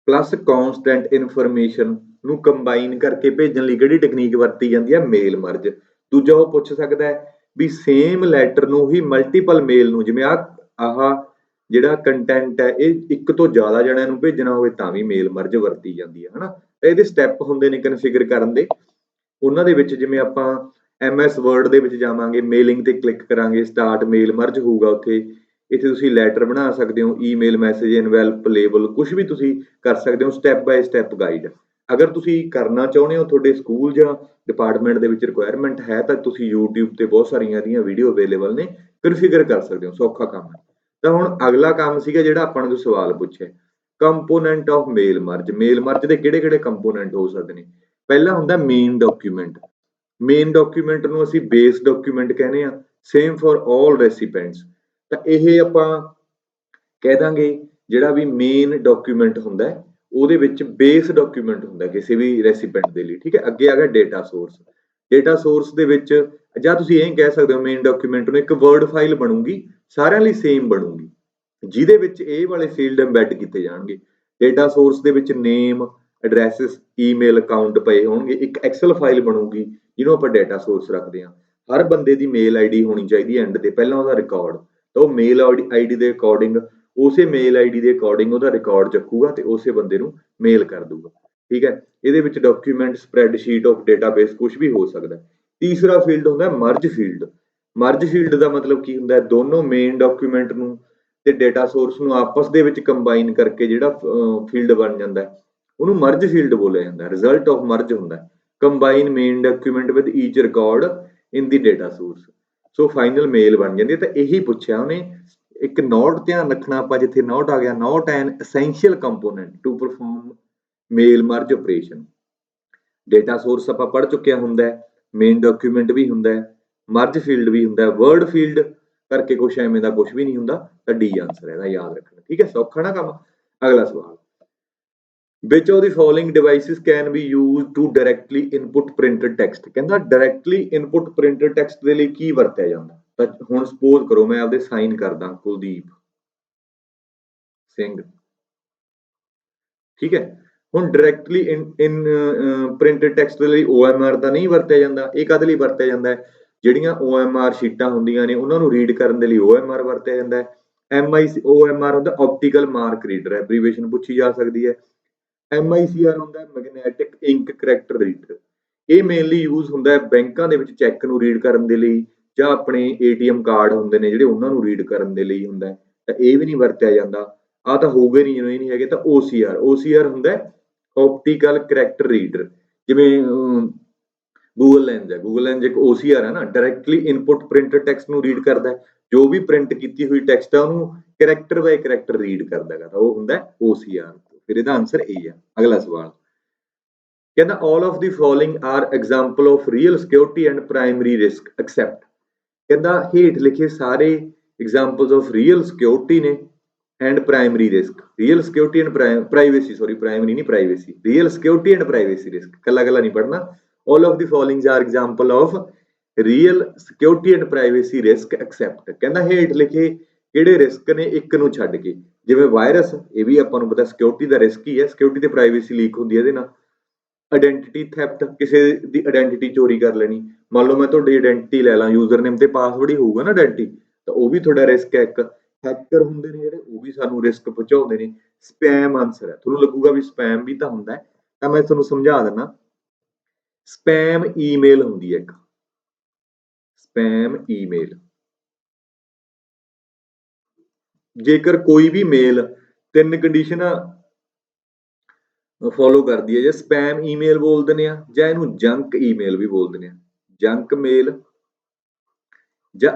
[SPEAKER 1] plus constant information ਨੂੰ ਕੰਬਾਈਨ ਕਰਕੇ ਭੇਜਣ ਲਈ ਕਿਹੜੀ ਟੈਕਨੀਕ ਵਰਤੀ ਜਾਂਦੀ ਹੈ, ਮੇਲ ਮਰਜ। ਦੂਜਾ ਉਹ ਪੁੱਛ ਸਕਦਾ ਹੈ ਵੀ ਸੇਮ ਲੈਟਰ ਨੂੰ ਹੀ ਮਲਟੀਪਲ ਮੇਲ ਨੂੰ, ਜਿਵੇਂ ਆਹ ਜਿਹੜਾ ਕੰਟੈਂਟ ਹੈ ਇਹ ਇੱਕ ਤੋਂ ਜ਼ਿਆਦਾ ਜਣਿਆਂ ਨੂੰ ਭੇਜਣਾ ਹੋਵੇ ਤਾਂ ਵੀ ਮੇਲ ਮਰਜ ਵਰਤੀ ਜਾਂਦੀ ਹੈ, ਹਨਾ। ਇਹਦੇ ਸਟੈਪ ਹੁੰਦੇ ਨੇ ਕਨਫਿਗਰ ਕਰਨ ਦੇ। ਉਹਨਾਂ ਦੇ ਵਿੱਚ ਜਿਵੇਂ ਆਪਾਂ MS Word ਦੇ ਵਿੱਚ ਜਾਵਾਂਗੇ, ਮੇਲਿੰਗ ਤੇ ਕਲਿੱਕ ਕਰਾਂਗੇ, ਸਟਾਰਟ ਮੇਲ ਮਰਜ ਹੋਊਗਾ ਉੱਥੇ। ਇੱਥੇ ਤੁਸੀਂ ਲੈਟਰ ਬਣਾ ਸਕਦੇ ਹੋ, ਈਮੇਲ, ਮੈਸੇਜ, ਇਨਵੈਲਪ, ਲੇਬਲ, ਕੁਝ ਵੀ ਤੁਸੀਂ ਕਰ ਸਕਦੇ ਹੋ। ਸਟੈਪ ਬਾਏ ਸਟੈਪ ਗਾਈਡ ਅਗਰ ਤੁਸੀਂ ਕਰਨਾ ਚਾਹੁੰਦੇ ਹੋ, ਤੁਹਾਡੇ ਸਕੂਲ ਜਾਂ ਡਿਪਾਰਟਮੈਂਟ ਦੇ ਵਿੱਚ ਰਿਕੁਆਇਰਮੈਂਟ ਹੈ, ਤਾਂ ਤੁਸੀਂ YouTube ਤੇ ਬਹੁਤ ਸਾਰੀਆਂ ਇਹਦੀਆਂ ਵੀਡੀਓ ਅਵੇਲੇਬਲ ਨੇ, ਕਨਫਿਗਰ ਕਰ ਸਕਦੇ ਹੋ, ਸੌਖਾ ਕੰਮ ਹੈ। ਤਾਂ ਹੁਣ ਅਗਲਾ ਕੰਮ ਸੀਗਾ ਜਿਹੜਾ ਆਪਾਂ ਨੂੰ ਸਵਾਲ ਪੁੱਛਿਆ, component of mail merge. Mail merge ਦੇ ਕਿਹੜੇ ਕਿਹੜੇ ਕੰਪੋਨੈਂਟ ਹੋ ਸਕਦੇ ਨੇ। ਪਹਿਲਾ ਹੁੰਦਾ ਮੇਨ ਡਾਕੂਮੈਂਟ। ਮੇਨ ਡਾਕੂਮੈਂਟ ਨੂੰ ਅਸੀਂ ਬੇਸ ਡਾਕੂਮੈਂਟ ਕਹਿੰਦੇ ਆ, ਸੇਮ ਫॉर ਆਲ ਰੈਸੀਪੀਐਂਟਸ। ਤਾਂ ਇਹ ਆਪਾਂ ਕਹਿ ਦਾਂਗੇ ਜਿਹੜਾ ਵੀ ਮੇਨ ਡਾਕੂਮੈਂਟ ਹੁੰਦਾ ਹੈ ਉਹਦੇ ਵਿੱਚ ਬੇਸ ਡਾਕੂਮੈਂਟ ਹੁੰਦਾ ਕਿਸੇ ਵੀ ਰੈਸੀਪੀਐਂਟ ਦੇ ਲਈ। ਠੀਕ ਹੈ, ਅੱਗੇ ਆ ਗਿਆ ਡੇਟਾ ਸੋਰਸ। ਡੇਟਾ ਸੋਰਸ ਦੇ ਵਿੱਚ ਜਾਂ ਤੁਸੀਂ ਇਹ ਕਹਿ ਸਕਦੇ ਹੋ ਮੇਨ ਡਾਕੂਮੈਂਟ ਨੂੰ ਇੱਕ ਵਰਡ ਫਾਈਲ ਬਣੂਗੀ, ਸਾਰਿਆਂ ਲਈ ਸੇਮ ਬਣੂਗੀ, ਜਿਹਦੇ ਵਿੱਚ ਇਹ ਵਾਲੇ ਫੀਲਡ ਐਮਬੈਡ ਕੀਤੇ ਜਾਣਗੇ। ਡੇਟਾ ਸੋਰਸ ਦੇ ਵਿੱਚ ਨੇਮ, ਐਡਰੈਸਿਸ, ਈਮੇਲ, ਅਕਾਊਂਟ ਪਏ ਹੋਣਗੇ। ਇੱਕ ਐਕਸਲ ਫਾਈਲ ਬਣੂਗੀ ਜਿਹਨੂੰ ਆਪਾਂ ਡੇਟਾ ਸੋਰਸ ਰੱਖਦੇ ਹਾਂ। ਹਰ ਬੰਦੇ ਦੀ ਮੇਲ ਆਈਡੀ ਹੋਣੀ ਚਾਹੀਦੀ ਹੈ ਐਂਡ ਤੇ, ਪਹਿਲਾਂ ਉਹਦਾ ਰਿਕਾਰਡ। ਤਾਂ ਉਹ ਮੇਲ ਆਈਡੀ ਦੇ ਅਕੋਰਡਿੰਗ, ਉਸੇ ਮੇਲ ਆਈਡੀ ਦੇ ਅਕੋਰਡਿੰਗ ਉਹਦਾ ਰਿਕਾਰਡ ਚੱਕੂਗਾ ਤੇ ਉਸੇ ਬੰਦੇ ਨੂੰ ਮੇਲ ਕਰ ਦੂਗਾ। ਠੀਕ ਹੈ, ਇਹਦੇ ਵਿੱਚ ਡਾਕੂਮੈਂਟ, ਸਪਰੈਡਸ਼ੀਟ ਆਫ ਡੇਟਾਬੇਸ ਕੁਝ ਵੀ ਹੋ ਸਕਦਾ। ਤੀਸਰਾ ਫੀਲਡ ਹੁੰਦਾ ਮਰਜ ਫੀਲਡ। ਮਰਜ ਫੀਲਡ ਦਾ ਮਤਲਬ ਕੀ ਹੁੰਦਾ, ਦੋਨੋਂ ਮੇਨ ਡਾਕੂਮੈਂਟ ਨੂੰ ਤੇ ਡੇਟਾ ਸੋਰਸ ਨੂੰ ਆਪਸ ਦੇ ਵਿੱਚ ਕੰਬਾਈਨ ਕਰਕੇ ਜਿਹੜਾ ਫੀਲਡ ਬਣ ਜਾਂਦਾ ਉਹਨੂੰ ਮਰਜ ਫੀਲਡ ਬੋਲਿਆ ਜਾਂਦਾ। ਰਿਜ਼ਲਟ ਆਫ ਮਰਜ ਹੁੰਦਾ combine main document with each record in the data source. So final mail ਬਣ ਜਾਂਦੀ ਹੈ। ਤਾਂ ਇਹੀ ਪੁੱਛਿਆ ਉਹਨੇ। ਇੱਕ ਨੋਟ ਧਿਆਨ ਰੱਖਣਾ ਆਪਾਂ, ਜਿੱਥੇ ਨੋਟ ਆ ਗਿਆ, note an essential component to perform mail merge operation. Data source ਆਪਾਂ ਪੜ੍ਹ ਚੁੱਕਿਆ ਹੁੰਦਾ, ਮੇਨ ਡਾਕੂਮੈਂਟ ਵੀ ਹੁੰਦਾ, ਮਰਜ ਫੀਲਡ ਵੀ ਹੁੰਦਾ, ਵਰਡ ਫੀਲਡ ਕਰਕੇ ਕੁਛ ਐਵੇਂ ਦਾ ਕੁਛ ਵੀ ਨਹੀਂ ਹੁੰਦਾ, ਤਾਂ ਡੀ ਆਂਸਰ ਹੈ ਇਹਦਾ, ਯਾਦ ਰੱਖਣਾ। ਠੀਕ ਹੈ, ਸੌਖਾ ਨਾ ਕੰਮ। ਅਗਲਾ ਸਵਾਲ, which of the following devices can be used to directly input printed text? ਕਹਿੰਦਾ directly input printed text ਦੇ ਲਈ ਕੀ ਵਰਤਿਆ ਜਾਂਦਾ? ਤਾਂ ਹੁਣ ਸਪੋਜ਼ ਕਰੋ ਮੈਂ ਆਪਦੇ ਸਾਈਨ ਕਰਦਾ ਕੁਲਦੀਪ ਸਿੰਘ, ਠੀਕ ਹੈ। ਹੁਣ ਡਾਇਰੈਕਟਲੀ ਇਨ ਪ੍ਰਿੰਟਡ ਟੈਕਸਟ ਦੇ ਲਈ OMR ਤਾਂ ਨਹੀਂ ਵਰਤਿਆ ਜਾਂਦਾ। ਇਹ ਕਾਹਦੇ ਲਈ ਵਰਤਿਆ ਜਾਂਦਾ ਹੈ? ਜਿਹੜੀਆਂ OMR ਸ਼ੀਟਾਂ ਹੁੰਦੀਆਂ ਨੇ ਉਹਨਾਂ ਨੂੰ ਰੀਡ ਕਰਨ ਦੇ ਲਈ OMR ਵਰਤਿਆ ਜਾਂਦਾ ਹੈ। OMR ਹੁੰਦਾ ਆਪਟੀਕਲ ਮਾਰਕ ਰੀਡਰ, ਐਬਰੀਵੇਸ਼ਨ ਪੁੱਛੀ ਜਾ ਸਕਦੀ ਹੈ। MICR ਹੁੰਦਾ ਮੈਗਨੈਟਿਕ ਇੰਕ ਕਰੈਕਟਰ ਰੀਡਰ। ਇਹ ਮੇਨਲੀ ਯੂਜ਼ ਹੁੰਦਾ ਹੈ ਬੈਂਕਾਂ ਦੇ ਵਿੱਚ ਚੈੱਕ ਨੂੰ ਰੀਡ ਕਰਨ ਦੇ ਲਈ, ਜਾਂ ਆਪਣੇ ATM ਕਾਰਡ ਹੁੰਦੇ ਨੇ ਜਿਹੜੇ ਉਹਨਾਂ ਨੂੰ ਰੀਡ ਕਰਨ ਦੇ ਲਈ ਹੁੰਦਾ ਹੈ। ਤਾਂ ਇਹ ਵੀ ਨਹੀਂ ਵਰਤਿਆ ਜਾਂਦਾ। ਆ ਤਾਂ ਹੋਊਗਾ ਨਹੀਂ, ਜਦੋਂ ਇਹ ਨਹੀਂ ਹੈਗੇ ਤਾਂ OCR ਹੁੰਦਾ ਆਪਟੀਕਲ ਕਰੈਕਟਰ ਰੀਡਰ। ਜਿਵੇਂ ਗੂਗਲ ਲੈਂਸ ਹੈ, ਗੂਗਲ ਲੈਂਸ ਇੱਕ OCR ਹੈ ਨਾ, ਡਾਇਰੈਕਟਲੀ ਇਨਪੁਟ ਪ੍ਰਿੰਟਡ ਟੈਕਸਟ ਨੂੰ ਰੀਡ ਕਰਦਾ ਹੈ। ਜੋ ਵੀ ਪ੍ਰਿੰਟ ਕੀਤੀ ਹੋਈ ਟੈਕਸਟ ਹੈ ਉਹਨੂੰ ਕਰੈਕਟਰ ਬਾਈ ਕਰੈਕਟਰ ਰੀਡ ਕਰਦਾ ਹੈਗਾ, ਤਾਂ ਉਹ ਹੁੰਦਾ OCR। ਫਿਰ ਇਹਦਾ ਆਨਸਰ A ਹੈ। ਅਗਲਾ ਸਵਾਲ ਕਹਿੰਦਾ all of the following are example of real security and primary risk except, ਕਹਿੰਦਾ ਹੇਠ ਲਿਖੇ ਸਾਰੇ examples of real security ਨੇ and primary risk, real security and privacy, sorry primary ਨਹੀਂ privacy, real security and privacy risk, ਕੱਲਾ ਕੱਲਾ ਨਹੀਂ ਪੜਨਾ। all of the following are example of real security and privacy risk except, ਕਹਿੰਦਾ ਹੇਠ ਲਿਖੇ ਕਿਹੜੇ ਰਿਸਕ ਨੇ ਇੱਕ ਨੂੰ ਛੱਡ ਕੇ। ਜਿਵੇਂ ਵਾਇਰਸ, ਇਹ ਵੀ ਆਪਾਂ ਨੂੰ ਪਤਾ ਸਿਕਿਉਰਿਟੀ ਦਾ ਰਿਸਕ ਹੀ ਹੈ, ਸਿਕਿਉਰਿਟੀ ਤੇ ਪ੍ਰਾਈਵੇਸੀ ਲੀਕ ਹੁੰਦੀ ਹੈ ਇਹਦੇ ਨਾਲ। ਆਇਡੈਂਟੀਟੀ ਥੈਫਟ, ਕਿਸੇ ਦੀ ਆਇਡੈਂਟੀਟੀ ਚੋਰੀ ਕਰ ਲੈਣੀ। ਮੰਨ ਲਓ ਮੈਂ ਤੁਹਾਡੀ ਆਇਡੈਂਟੀਟੀ ਲੈ ਲਾਂ, ਯੂਜ਼ਰ ਨੇਮ ਤੇ ਪਾਸਵਰਡ ਹੀ ਹੋਊਗਾ ਨਾ ਆਇਡੈਂਟੀਟੀ, ਤਾਂ ਉਹ ਵੀ ਤੁਹਾਡਾ ਰਿਸਕ ਹੈ ਇੱਕ। ਹੈਕਰ ਹੁੰਦੇ ਨੇ ਜਿਹੜੇ, ਉਹ ਵੀ ਸਾਨੂੰ ਰਿਸਕ ਪਹੁੰਚਾਉਂਦੇ ਨੇ। ਸਪੈਮ ਆਨਸਰ ਹੈ। ਤੁਹਾਨੂੰ ਲੱਗੂਗਾ ਵੀ ਸਪੈਮ ਵੀ ਤਾਂ ਹੁੰਦਾ ਹੈ, ਤਾਂ ਮੈਂ ਤੁਹਾਨੂੰ ਸਮਝਾ ਦਿੰਦਾ। ਸਪੈਮ ਈਮੇਲ ਹੁੰਦੀ ਹੈ ਇੱਕ, ਸਪੈਮ ਈਮੇਲ। ਜੇਕਰ ਕੋਈ ਵੀ ਮੇਲ 3 ਕੰਡੀਸ਼ਨਾਂ ਫੋਲੋ ਕਰਦੀ ਹੈ, ਜੇ ਸਪੈਮ ਈਮੇਲ ਬੋਲ ਦਿੰਦੇ ਆ, ਜਾਂ ਇਹਨੂੰ ਜੰਕ ਈਮੇਲ ਵੀ ਬੋਲ ਦਿੰਦੇ ਆ, ਜੰਕ ਮੇਲ ਜਾਂ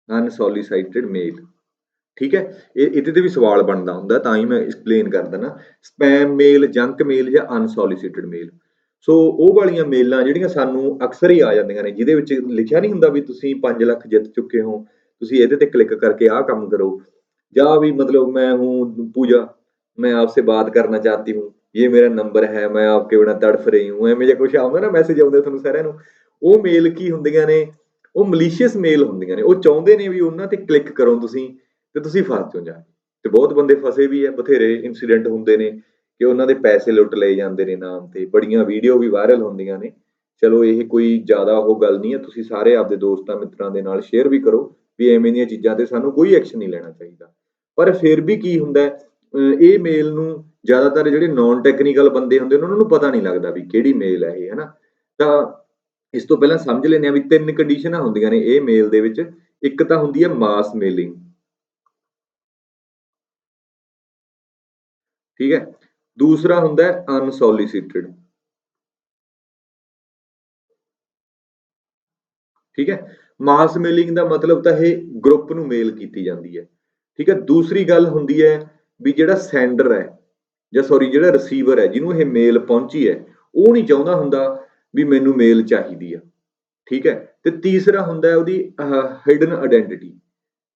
[SPEAKER 1] ਅਨਸੋਲੀਸਾਈਟਡ ਮੇਲ। ਠੀਕ ਹੈ, ਇਹਦੇ ਤੇ ਵੀ ਸਵਾਲ ਬਣਦਾ ਹੁੰਦਾ, ਤਾਂ ਹੀ ਮੈਂ ਐਕਸਪਲੇਨ ਕਰ ਦਿੰਦਾ। ਸਪੈਮ ਮੇਲ, ਜੰਕ ਮੇਲ ਜਾਂ ਅਨਸੋਲੀਸਿਟਡ ਮੇਲ। ਸੋ ਉਹ ਵਾਲੀਆਂ ਮੇਲਾਂ ਜਿਹੜੀਆਂ ਸਾਨੂੰ ਅਕਸਰ ਹੀ ਆ ਜਾਂਦੀਆਂ ਨੇ, ਜਿਹਦੇ ਵਿੱਚ ਲਿਖਿਆ ਨਹੀਂ ਹੁੰਦਾ ਵੀ ਤੁਸੀਂ 5 ਲੱਖ ਜਿੱਤ ਚੁੱਕੇ ਹੋ, ਤੁਸੀਂ ਇਹਦੇ ਤੇ ਕਲਿੱਕ ਕਰਕੇ ਆਹ ਕੰਮ ਕਰੋ, ਜਾਂ ਵੀ मतलब मैं हूँ पूजा, मैं आपसे बात करना चाहती हूँ, ये मेरा नंबर है, मैं आपके बिना तड़फ रही हूँ, ਐਵੇਂ ਜਿਹਾ ਕੁਛ ਆਉਂਦਾ ਨਾ ਮੈਸੇਜ ਆਉਂਦੇ ਤੁਹਾਨੂੰ ਸਾਰਿਆਂ ਨੂੰ। ਉਹ ਮੇਲ ਕੀ ਹੁੰਦੀਆਂ ਨੇ? ਉਹ ਮਲੀਸ਼ੀਅਸ ਮੇਲ ਹੁੰਦੀਆਂ ਨੇ। ਉਹ ਚਾਹੁੰਦੇ ਨੇ ਵੀ ਉਹਨਾਂ ਤੇ ਕਲਿੱਕ ਕਰੋ ਤੁਸੀਂ ਤੇ ਤੁਸੀਂ ਫਸ ਜਾਓ ਜਾ, ਤੇ ਬਹੁਤ ਬੰਦੇ ਫਸੇ ਵੀ ਹੈ। ਬਥੇਰੇ ਇਨਸੀਡੈਂਟ ਹੁੰਦੇ ਨੇ ਕਿ ਉਹਨਾਂ ਦੇ ਪੈਸੇ ਲੁੱਟ ਲਏ ਜਾਂਦੇ ਨੇ ਨਾਮ ਤੇ, ਬੜੀਆਂ ਵੀਡੀਓ ਵੀ ਵਾਇਰਲ ਹੁੰਦੀਆਂ ਨੇ। ਚਲੋ ਇਹ ਕੋਈ ਜ਼ਿਆਦਾ ਉਹ ਗੱਲ ਨਹੀਂ ਹੈ, ਤੁਸੀਂ ਸਾਰੇ ਆਪਦੇ ਦੋਸਤਾਂ ਮਿੱਤਰਾਂ ਦੇ ਨਾਲ ਸ਼ੇਅਰ ਵੀ ਕਰੋ ਵੀ ਐਵੇਂ ਦੀਆਂ ਚੀਜ਼ਾਂ ਤੇ ਸਾਨੂੰ ਕੋਈ ਐਕਸ਼ਨ ਨਹੀਂ ਲੈਣਾ ਚਾਹੀਦਾ। ਪਰ ਫਿਰ ਵੀ ਕੀ ਹੁੰਦਾ, ਇਹ ਮੇਲ ਨੂੰ ਜ਼ਿਆਦਾਤਰ ਜਿਹੜੇ ਨੌਨ ਟੈਕਨੀਕਲ ਬੰਦੇ ਹੁੰਦੇ ਨੇ ਉਹਨਾਂ ਨੂੰ ਪਤਾ ਨਹੀਂ ਲੱਗਦਾ ਵੀ ਕਿਹੜੀ ਮੇਲ ਹੈ ਇਹ, ਹੈ ਨਾ। ਤਾਂ ਇਸ ਤੋਂ ਪਹਿਲਾਂ ਸਮਝ ਲੈਂਦੇ ਆ ਵੀ 3 ਕੰਡੀਸ਼ਨਾਂ ਹੁੰਦੀਆਂ ਨੇ ਇਹ ਮੇਲ ਦੇ ਵਿੱਚ। ਇੱਕ ਤਾਂ ਹੁੰਦੀ ਹੈ ਮਾਸ ਮੇਲਿੰਗ, ਠੀਕ ਹੈ। ਦੂਸਰਾ ਹੁੰਦਾ ਹੈ ਅਨਸੋਲੀਸਿਟਡ, ਠੀਕ ਹੈ। ਮਾਸ ਮੇਲਿੰਗ ਦਾ ਮਤਲਬ ਤਾਂ ਇਹ ਗਰੁੱਪ ਨੂੰ ਮੇਲ ਕੀਤੀ ਜਾਂਦੀ ਹੈ, ਠੀਕ ਹੈ। ਦੂਸਰੀ ਗੱਲ ਹੁੰਦੀ ਹੈ ਵੀ ਜਿਹੜਾ ਸੈਂਡਰ ਹੈ, ਜਾਂ ਸੌਰੀ ਜਿਹੜਾ ਰਿਸੀਵਰ ਹੈ ਜਿਹਨੂੰ ਇਹ ਮੇਲ ਪਹੁੰਚੀ ਹੈ, ਉਹ ਨਹੀਂ ਚਾਹੁੰਦਾ ਹੁੰਦਾ ਵੀ ਮੈਨੂੰ ਮੇਲ ਚਾਹੀਦੀ ਆ, ਠੀਕ ਹੈ। ਤੇ ਤੀਸਰਾ ਹੁੰਦਾ ਹੈ ਉਹਦੀ ਹਿਡਨ ਆਇਡੈਂਟੀਟੀ,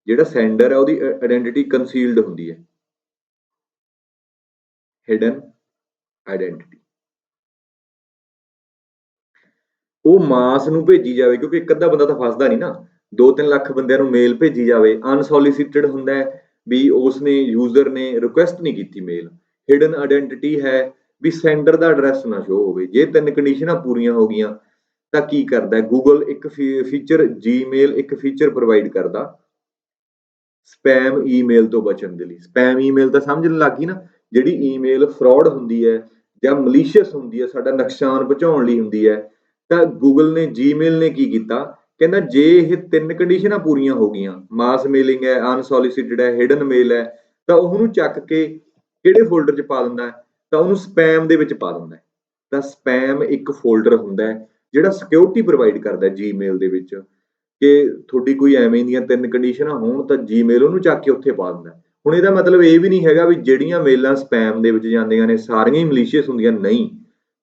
[SPEAKER 1] ਜਿਹੜਾ ਸੈਂਡਰ ਹੈ ਉਹਦੀ ਆਇਡੈਂਟੀਟੀ ਕੰਸੀਲਡ ਹੁੰਦੀ ਹੈ, ਹਿਡਨ ਆਇਡੈਂਟੀਟੀ। ਉਹ ਮਾਸ ਨੂੰ ਭੇਜੀ ਜਾਵੇ, ਕਿਉਂਕਿ ਇੱਕ ਅੱਧਾ ਬੰਦਾ ਤਾਂ ਫਸਦਾ ਨਹੀਂ ਨਾ, 2-3 ਲੱਖ ਬੰਦਿਆਂ ਨੂੰ ਮੇਲ ਭੇਜੀ ਜਾਵੇ। ਅਨਸੋਲੀਸਿਟਡ ਹੁੰਦਾ ਹੈ ਵੀ ਉਸਨੇ ਯੂਜ਼ਰ ਨੇ ਰਿਕੁਐਸਟ ਨਹੀਂ ਕੀਤੀ ਮੇਲ। ਹਿਡਨ ਆਇਡੈਂਟੀਟੀ ਹੈ ਵੀ ਸੈਂਡਰ ਦਾ ਐਡਰੈਸ ਨਾ ਸ਼ੋ ਹੋਵੇ। ਜੇ 3 ਕੰਡੀਸ਼ਨਾਂ ਪੂਰੀਆਂ ਹੋ ਗਈਆਂ ਤਾਂ ਕੀ ਕਰਦਾ ਗੂਗਲ, ਇੱਕ ਫੀਚਰ, ਜੀਮੇਲ ਇੱਕ ਫੀਚਰ ਪ੍ਰੋਵਾਈਡ ਕਰਦਾ ਸਪੈਮ ਈਮੇਲ ਤੋਂ ਬਚਣ ਦੇ ਲਈ। ਸਪੈਮ ਈਮੇਲ ਤਾਂ ਸਮਝਣ ਲੱਗ ਗਈ ਨਾ, ਜਿਹੜੀ ਈਮੇਲ ਫਰਾਡ ਹੁੰਦੀ ਹੈ ਜਾਂ ਮਲੀਸ਼ੀਅਸ ਹੁੰਦੀ ਹੈ, ਸਾਡਾ ਨੁਕਸਾਨ ਪਹੁੰਚਾਉਣ ਲਈ ਹੁੰਦੀ ਹੈ। ਤਾਂ ਗੂਗਲ ਨੇ, ਜੀਮੇਲ ਨੇ ਕੀ ਕੀਤਾ, ਕਹਿੰਦਾ ਜੇ ਇਹ 3 ਕੰਡੀਸ਼ਨਾਂ ਪੂਰੀਆਂ ਹੋ ਗਈਆਂ, ਮਾਸ ਮੇਲਿੰਗ ਹੈ, ਅਨਸੋਲੀਸਿਟਡ ਹੈ, ਹਿਡਨ ਮੇਲ ਹੈ, ਤਾਂ ਉਹਨੂੰ ਚੱਕ ਕੇ ਕਿਹੜੇ ਫੋਲਡਰ 'ਚ ਪਾ ਦਿੰਦਾ, ਤਾਂ ਉਹਨੂੰ ਸਪੈਮ ਦੇ ਵਿੱਚ ਪਾ ਦਿੰਦਾ। ਤਾਂ ਸਪੈਮ ਇੱਕ ਫੋਲਡਰ ਹੁੰਦਾ ਜਿਹੜਾ ਸਿਕਿਉਰਿਟੀ ਪ੍ਰੋਵਾਈਡ ਕਰਦਾ ਜੀਮੇਲ ਦੇ ਵਿੱਚ, ਕਿ ਤੁਹਾਡੀ ਕੋਈ ਐਵੇਂ ਦੀਆਂ 3 ਕੰਡੀਸ਼ਨਾਂ ਹੋਣ ਤਾਂ ਜੀਮੇਲ ਉਹਨੂੰ ਚੱਕ ਕੇ ਉੱਥੇ ਪਾ ਦਿੰਦਾ। ਹੁਣ ਇਹਦਾ ਮਤਲਬ ਇਹ ਵੀ ਨਹੀਂ ਹੈਗਾ ਵੀ ਜਿਹੜੀਆਂ ਮੇਲਾਂ ਸਪੈਮ ਦੇ ਵਿੱਚ ਜਾਂਦੀਆਂ ਨੇ ਸਾਰੀਆਂ ਹੀ ਮਲੀਸ਼ੀਅਸ ਹੁੰਦੀਆਂ, ਨਹੀਂ।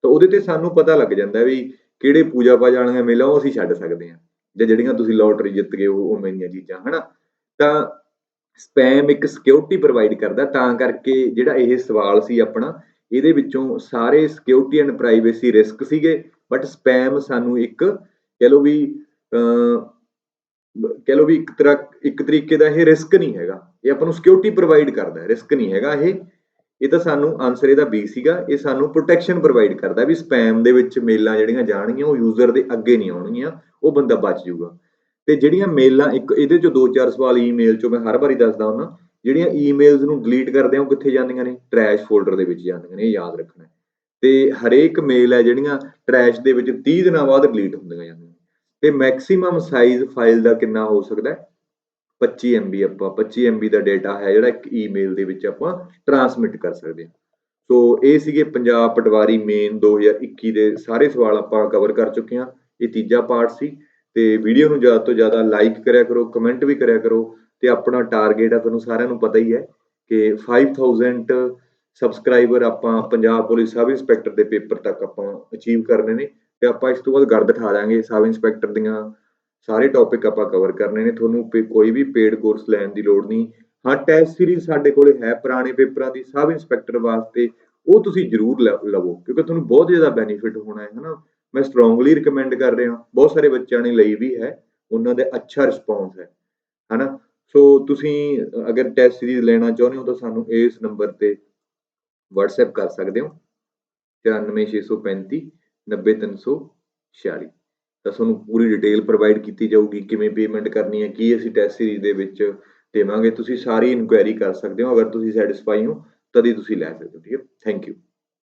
[SPEAKER 1] ਤਾਂ ਉਹਦੇ ਤੇ ਸਾਨੂੰ ਪਤਾ ਲੱਗ ਜਾਂਦਾ ਵੀ ਕਿਹੜੇ ਪੂਜਾ ਪਾਜ ਵਾਲੀਆਂ ਮੇਲਾਂ ਉਹ ਅਸੀਂ ਛੱਡ ਸਕਦੇ ਹਾਂ, ਜਾਂ ਜਿਹੜੀਆਂ ਤੁਸੀਂ ਲੋਟਰੀ ਜਿੱਤ ਗਏ ਉਹ ਉਵੇਂ ਦੀਆਂ ਚੀਜ਼ਾਂ ਹਨਾ। ਤਾਂ ਸਪੈਮ ਇੱਕ ਸਿਕਿਉਰਿਟੀ ਪ੍ਰੋਵਾਈਡ ਕਰਦਾ, ਤਾਂ ਕਰਕੇ ਜਿਹੜਾ ਇਹ ਸਵਾਲ ਸੀ ਆਪਣਾ, ਇਹਦੇ ਵਿੱਚੋਂ ਸਾਰੇ ਸਿਕਿਉਰਿਟੀ ਐਂਡ ਪ੍ਰਾਈਵੇਸੀ ਰਿਸਕ ਸੀਗੇ, ਬਟ ਸਪੈਮ ਸਾਨੂੰ ਇੱਕ ਕਹਿ ਲਓ ਵੀ ਕਹਿ ਲਓ ਵੀ ਇੱਕ ਤਰੀਕੇ ਦਾ ਇਹ ਰਿਸਕ ਨਹੀਂ ਹੈਗਾ, ਇਹ ਆਪਾਂ ਨੂੰ ਸਿਕਿਉਰਿਟੀ ਪ੍ਰੋਵਾਈਡ ਕਰਦਾ, ਰਿਸਕ ਨਹੀਂ ਹੈਗਾ ਇਹ ਤਾਂ ਸਾਨੂੰ ਆਨਸਰ ਇਹਦਾ ਬੀ ਸੀਗਾ, ਇਹ ਸਾਨੂੰ ਪ੍ਰੋਟੈਕਸ਼ਨ ਪ੍ਰੋਵਾਈਡ ਕਰਦਾ ਵੀ ਸਪੈਮ ਦੇ ਵਿੱਚ ਮੇਲਾਂ ਜਿਹੜੀਆਂ ਜਾਣਗੀਆਂ ਉਹ ਯੂਜ਼ਰ ਦੇ ਅੱਗੇ ਨਹੀਂ ਆਉਣਗੀਆਂ, ਉਹ ਬੰਦਾ ਬਚ ਜਾਊਗਾ। ਤੇ ਜਿਹੜੀਆਂ ਮੇਲਾਂ ਇੱਕ ਇਹਦੇ ਚੋਂ 2-4 ਸਵਾਲ ਈਮੇਲ ਚੋਂ ਮੈਂ ਹਰ ਵਾਰੀ ਦੱਸਦਾ ਹੁੰਦਾ, ਜਿਹੜੀਆਂ ਈਮੇਲਸ ਨੂੰ ਡਿਲੀਟ ਕਰਦੇ ਆ ਉਹ ਕਿੱਥੇ ਜਾਂਦੀਆਂ ਨੇ, ਟਰੈਸ਼ ਫੋਲਡਰ ਦੇ ਵਿੱਚ ਜਾਂਦੀਆਂ ਨੇ, ਇਹ ਯਾਦ ਰੱਖਣਾ। ਤੇ ਹਰੇਕ ਮੇਲ ਹੈ ਜਿਹੜੀਆਂ ਟਰੈਸ਼ ਦੇ ਵਿੱਚ 30 ਦਿਨਾਂ ਬਾਅਦ ਡਿਲੀਟ ਹੁੰਦੀਆਂ ਜਾਂਦੀਆਂ। ਤੇ ਮੈਕਸਿਮਮ ਸਾਈਜ਼ ਫਾਈਲ ਦਾ ਕਿੰਨਾ ਹੋ ਸਕਦਾ, 25 MB ਆਪਾਂ 25 MB ਦਾ ਡਾਟਾ ਹੈ ਜਿਹੜਾ ਇੱਕ ਈਮੇਲ ਦੇ ਵਿੱਚ ਆਪਾਂ ਟਰਾਂਸਮਿਟ ਕਰ ਸਕਦੇ ਹਾਂ। ਸੋ ਇਹ ਸੀਗੇ ਪੰਜਾਬ ਪਟਵਾਰੀ ਮੇਨ 2021 ਦੇ ਸਾਰੇ ਸਵਾਲ ਆਪਾਂ ਕਵਰ ਕਰ ਚੁੱਕੇ ਹਾਂ। ਇਹ ਤੀਜਾ ਪਾਰਟ ਸੀ। ਤੇ ਵੀਡੀਓ ਨੂੰ ਜ਼ਿਆਦਾ ਤੋਂ ਜ਼ਿਆਦਾ ਲਾਈਕ ਕਰਿਆ ਕਰੋ, ਕਮੈਂਟ ਵੀ ਕਰਿਆ ਕਰੋ। ਤੇ ਆਪਣਾ ਟਾਰਗੇਟ ਆ, ਤੁਹਾਨੂੰ ਸਾਰਿਆਂ ਨੂੰ ਪਤਾ ਹੀ ਹੈ ਕਿ 5000 ਸਬਸਕ੍ਰਾਈਬਰ ਆਪਾਂ ਪੰਜਾਬ ਪੁਲਿਸ ਸਬ ਇੰਸਪੈਕਟਰ ਦੇ ਪੇਪਰ ਤੱਕ ਆਪਾਂ ਅਚੀਵ ਕਰਨੇ ਨੇ। ਤੇ ਆਪਾਂ ਇਸ ਤੋਂ ਬਾਅਦ ਗੜ ਦਿਖਾ ਦਾਂਗੇ, ਸਬ ਇੰਸਪੈਕਟਰ ਦੀਆਂ ਸਾਰੇ ਟੌਪਿਕ ਆਪਾਂ ਕਵਰ ਕਰਨੇ ਨੇ। ਤੁਹਾਨੂੰ ਕੋਈ ਵੀ ਪੇਡ ਕੋਰਸ ਲੈਣ ਦੀ ਲੋੜ ਨਹੀਂ। ਹਾਂ, ਟੈਸਟ ਸੀਰੀਜ਼ ਸਾਡੇ ਕੋਲੇ ਹੈ ਪੁਰਾਣੇ ਪੇਪਰਾਂ ਦੀ ਸਬ ਇੰਸਪੈਕਟਰ ਵਾਸਤੇ, ਉਹ ਤੁਸੀਂ ਜ਼ਰੂਰ ਲਵੋ ਕਿਉਂਕਿ ਤੁਹਾਨੂੰ ਬਹੁਤ ਜ਼ਿਆਦਾ ਬੈਨੀਫਿਟ ਹੋਣਾ ਹੈ ਹਨਾ। ਮੈਂ ਸਟਰੋਂਗਲੀ ਰਿਕਮੈਂਡ ਕਰ ਰਿਹਾ, ਬਹੁਤ ਸਾਰੇ ਬੱਚਿਆਂ ਨੇ ਲਈ ਵੀ ਹੈ, ਉਹਨਾਂ ਦਾ ਅੱਛਾ ਰਿਸਪੌਂਸ ਹੈ ਹਨਾ। ਸੋ ਤੁਸੀਂ ਅਗਰ ਟੈਸਟ ਸੀਰੀਜ਼ ਲੈਣਾ ਚਾਹੁੰਦੇ ਹੋ ਤਾਂ ਸਾਨੂੰ ਇਸ ਨੰਬਰ ਤੇ WhatsApp ਕਰ ਸਕਦੇ ਹੋ 9465390346। ਤਾਂ ਤੁਹਾਨੂੰ ਪੂਰੀ ਡਿਟੇਲ ਪ੍ਰੋਵਾਈਡ ਕੀਤੀ ਜਾਊਗੀ, ਕਿਵੇਂ ਪੇਮੈਂਟ ਕਰਨੀ ਹੈ, ਕੀ ਅਸੀਂ ਟੈਸਟ ਸੀਰੀਜ਼ ਦੇ ਵਿੱਚ ਦੇਵਾਂਗੇ। ਤੁਸੀਂ ਸਾਰੀ ਇਨਕੁਆਇਰੀ ਕਰ ਸਕਦੇ ਹੋ, ਅਗਰ ਤੁਸੀਂ ਸੈਟਿਸਫਾਈ ਹੋ ਤਦ ਹੀ ਤੁਸੀਂ ਲੈ ਸਕਦੇ ਹੋ। ਠੀਕ ਹੈ, ਥੈਂਕ ਯੂ।